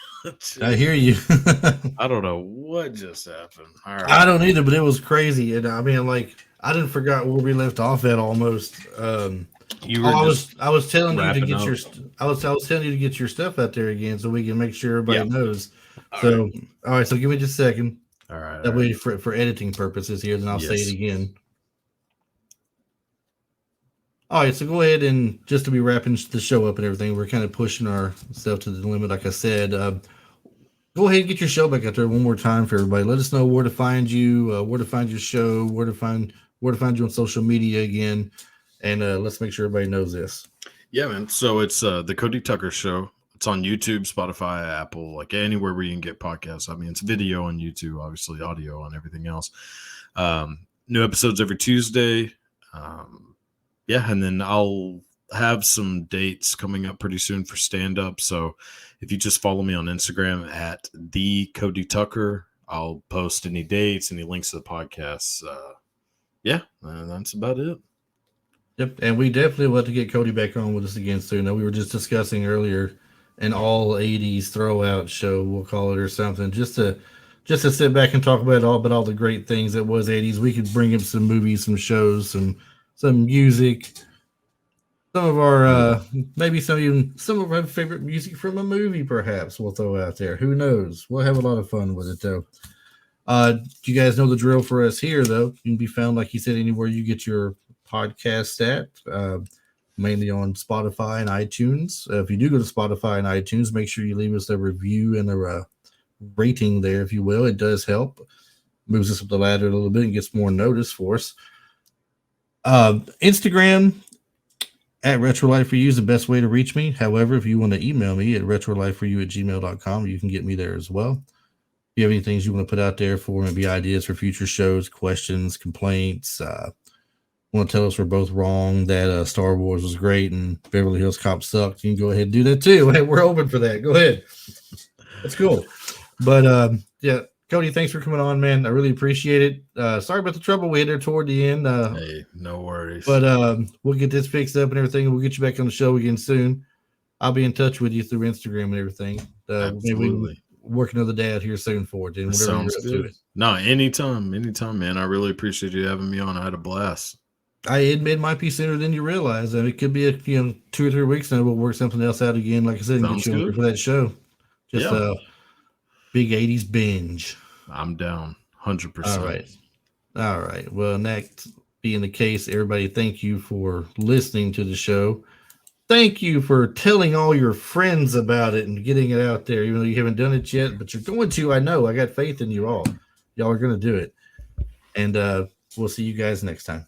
A: I hear you.
B: I don't know what just happened. All right.
A: I don't either, but it was crazy. And I mean, like, I didn't forget where we left off at almost.
B: You were
A: I was telling you to
B: wrapping
A: get
B: up.
A: your I was telling you to get your stuff out there again so we can make sure everybody knows.
B: All
A: So
B: right.
A: all right, so give me just a second.
B: All right.
A: That way for editing purposes here, then I'll say it again. All right, so go ahead and just to be wrapping the show up and everything, we're kind of pushing ourselves to the limit, like I said. Go ahead and get your show back out there one more time for everybody. Let us know where to find you, where to find your show, where to find you on social media again, and let's make sure everybody knows this.
B: Yeah, man. So it's the Cody Tucker Show. It's on YouTube, Spotify, Apple, like anywhere where you can get podcasts. I mean, it's video on YouTube, obviously audio on everything else. New episodes every Tuesday. And then I'll have some dates coming up pretty soon for stand-up. So if you just follow me on Instagram at the Cody Tucker, I'll post any dates, any links to the podcasts. That's about it.
A: Yep, and we definitely want to get Cody back on with us again soon. We were just discussing earlier an all '80s throwout show, we'll call it, or something, just to sit back and talk about all the great things that was '80s. We could bring him some movies, some shows, some music, some of our maybe some of our favorite music from a movie, perhaps we'll throw out there. Who knows? We'll have a lot of fun with it, though. You guys know the drill for us here, though. You can be found, like you said, anywhere you get your podcast at, mainly on Spotify and iTunes. If you do go to Spotify and iTunes, make sure you leave us a review and a rating there, if you will. It does help. Moves us up the ladder a little bit and gets more notice for us. Instagram at RetroLifeForYou is the best way to reach me. However, if you want to email me at retrolifeforyou@gmail.com, you can get me there as well. If you have any things you want to put out there for maybe ideas for future shows, questions, complaints, want to tell us we're both wrong, that Star Wars was great and Beverly Hills Cop sucked, you can go ahead and do that too. Hey, we're open for that. Go ahead. That's cool. But Cody, thanks for coming on, man. I really appreciate it. Sorry about the trouble we had there toward the end.
B: Hey, no worries.
A: But we'll get this fixed up and everything. We'll get you back on the show again soon. I'll be in touch with you through Instagram and everything.
B: Absolutely.
A: Maybe we can work another day out here soon for it. And
B: sounds good. No, anytime, man. I really appreciate you having me on. I had a blast.
A: It might be sooner than you realize. It could be 2 or 3 weeks, and we'll work something else out again. Like I said, and get you on for that show. Just big '80s binge.
B: I'm down, 100%.
A: All right. Well, that being the case, everybody, thank you for listening to the show. Thank you for telling all your friends about it and getting it out there, even though you haven't done it yet. But you're going to. I know. I got faith in you all. Y'all are going to do it. And we'll see you guys next time.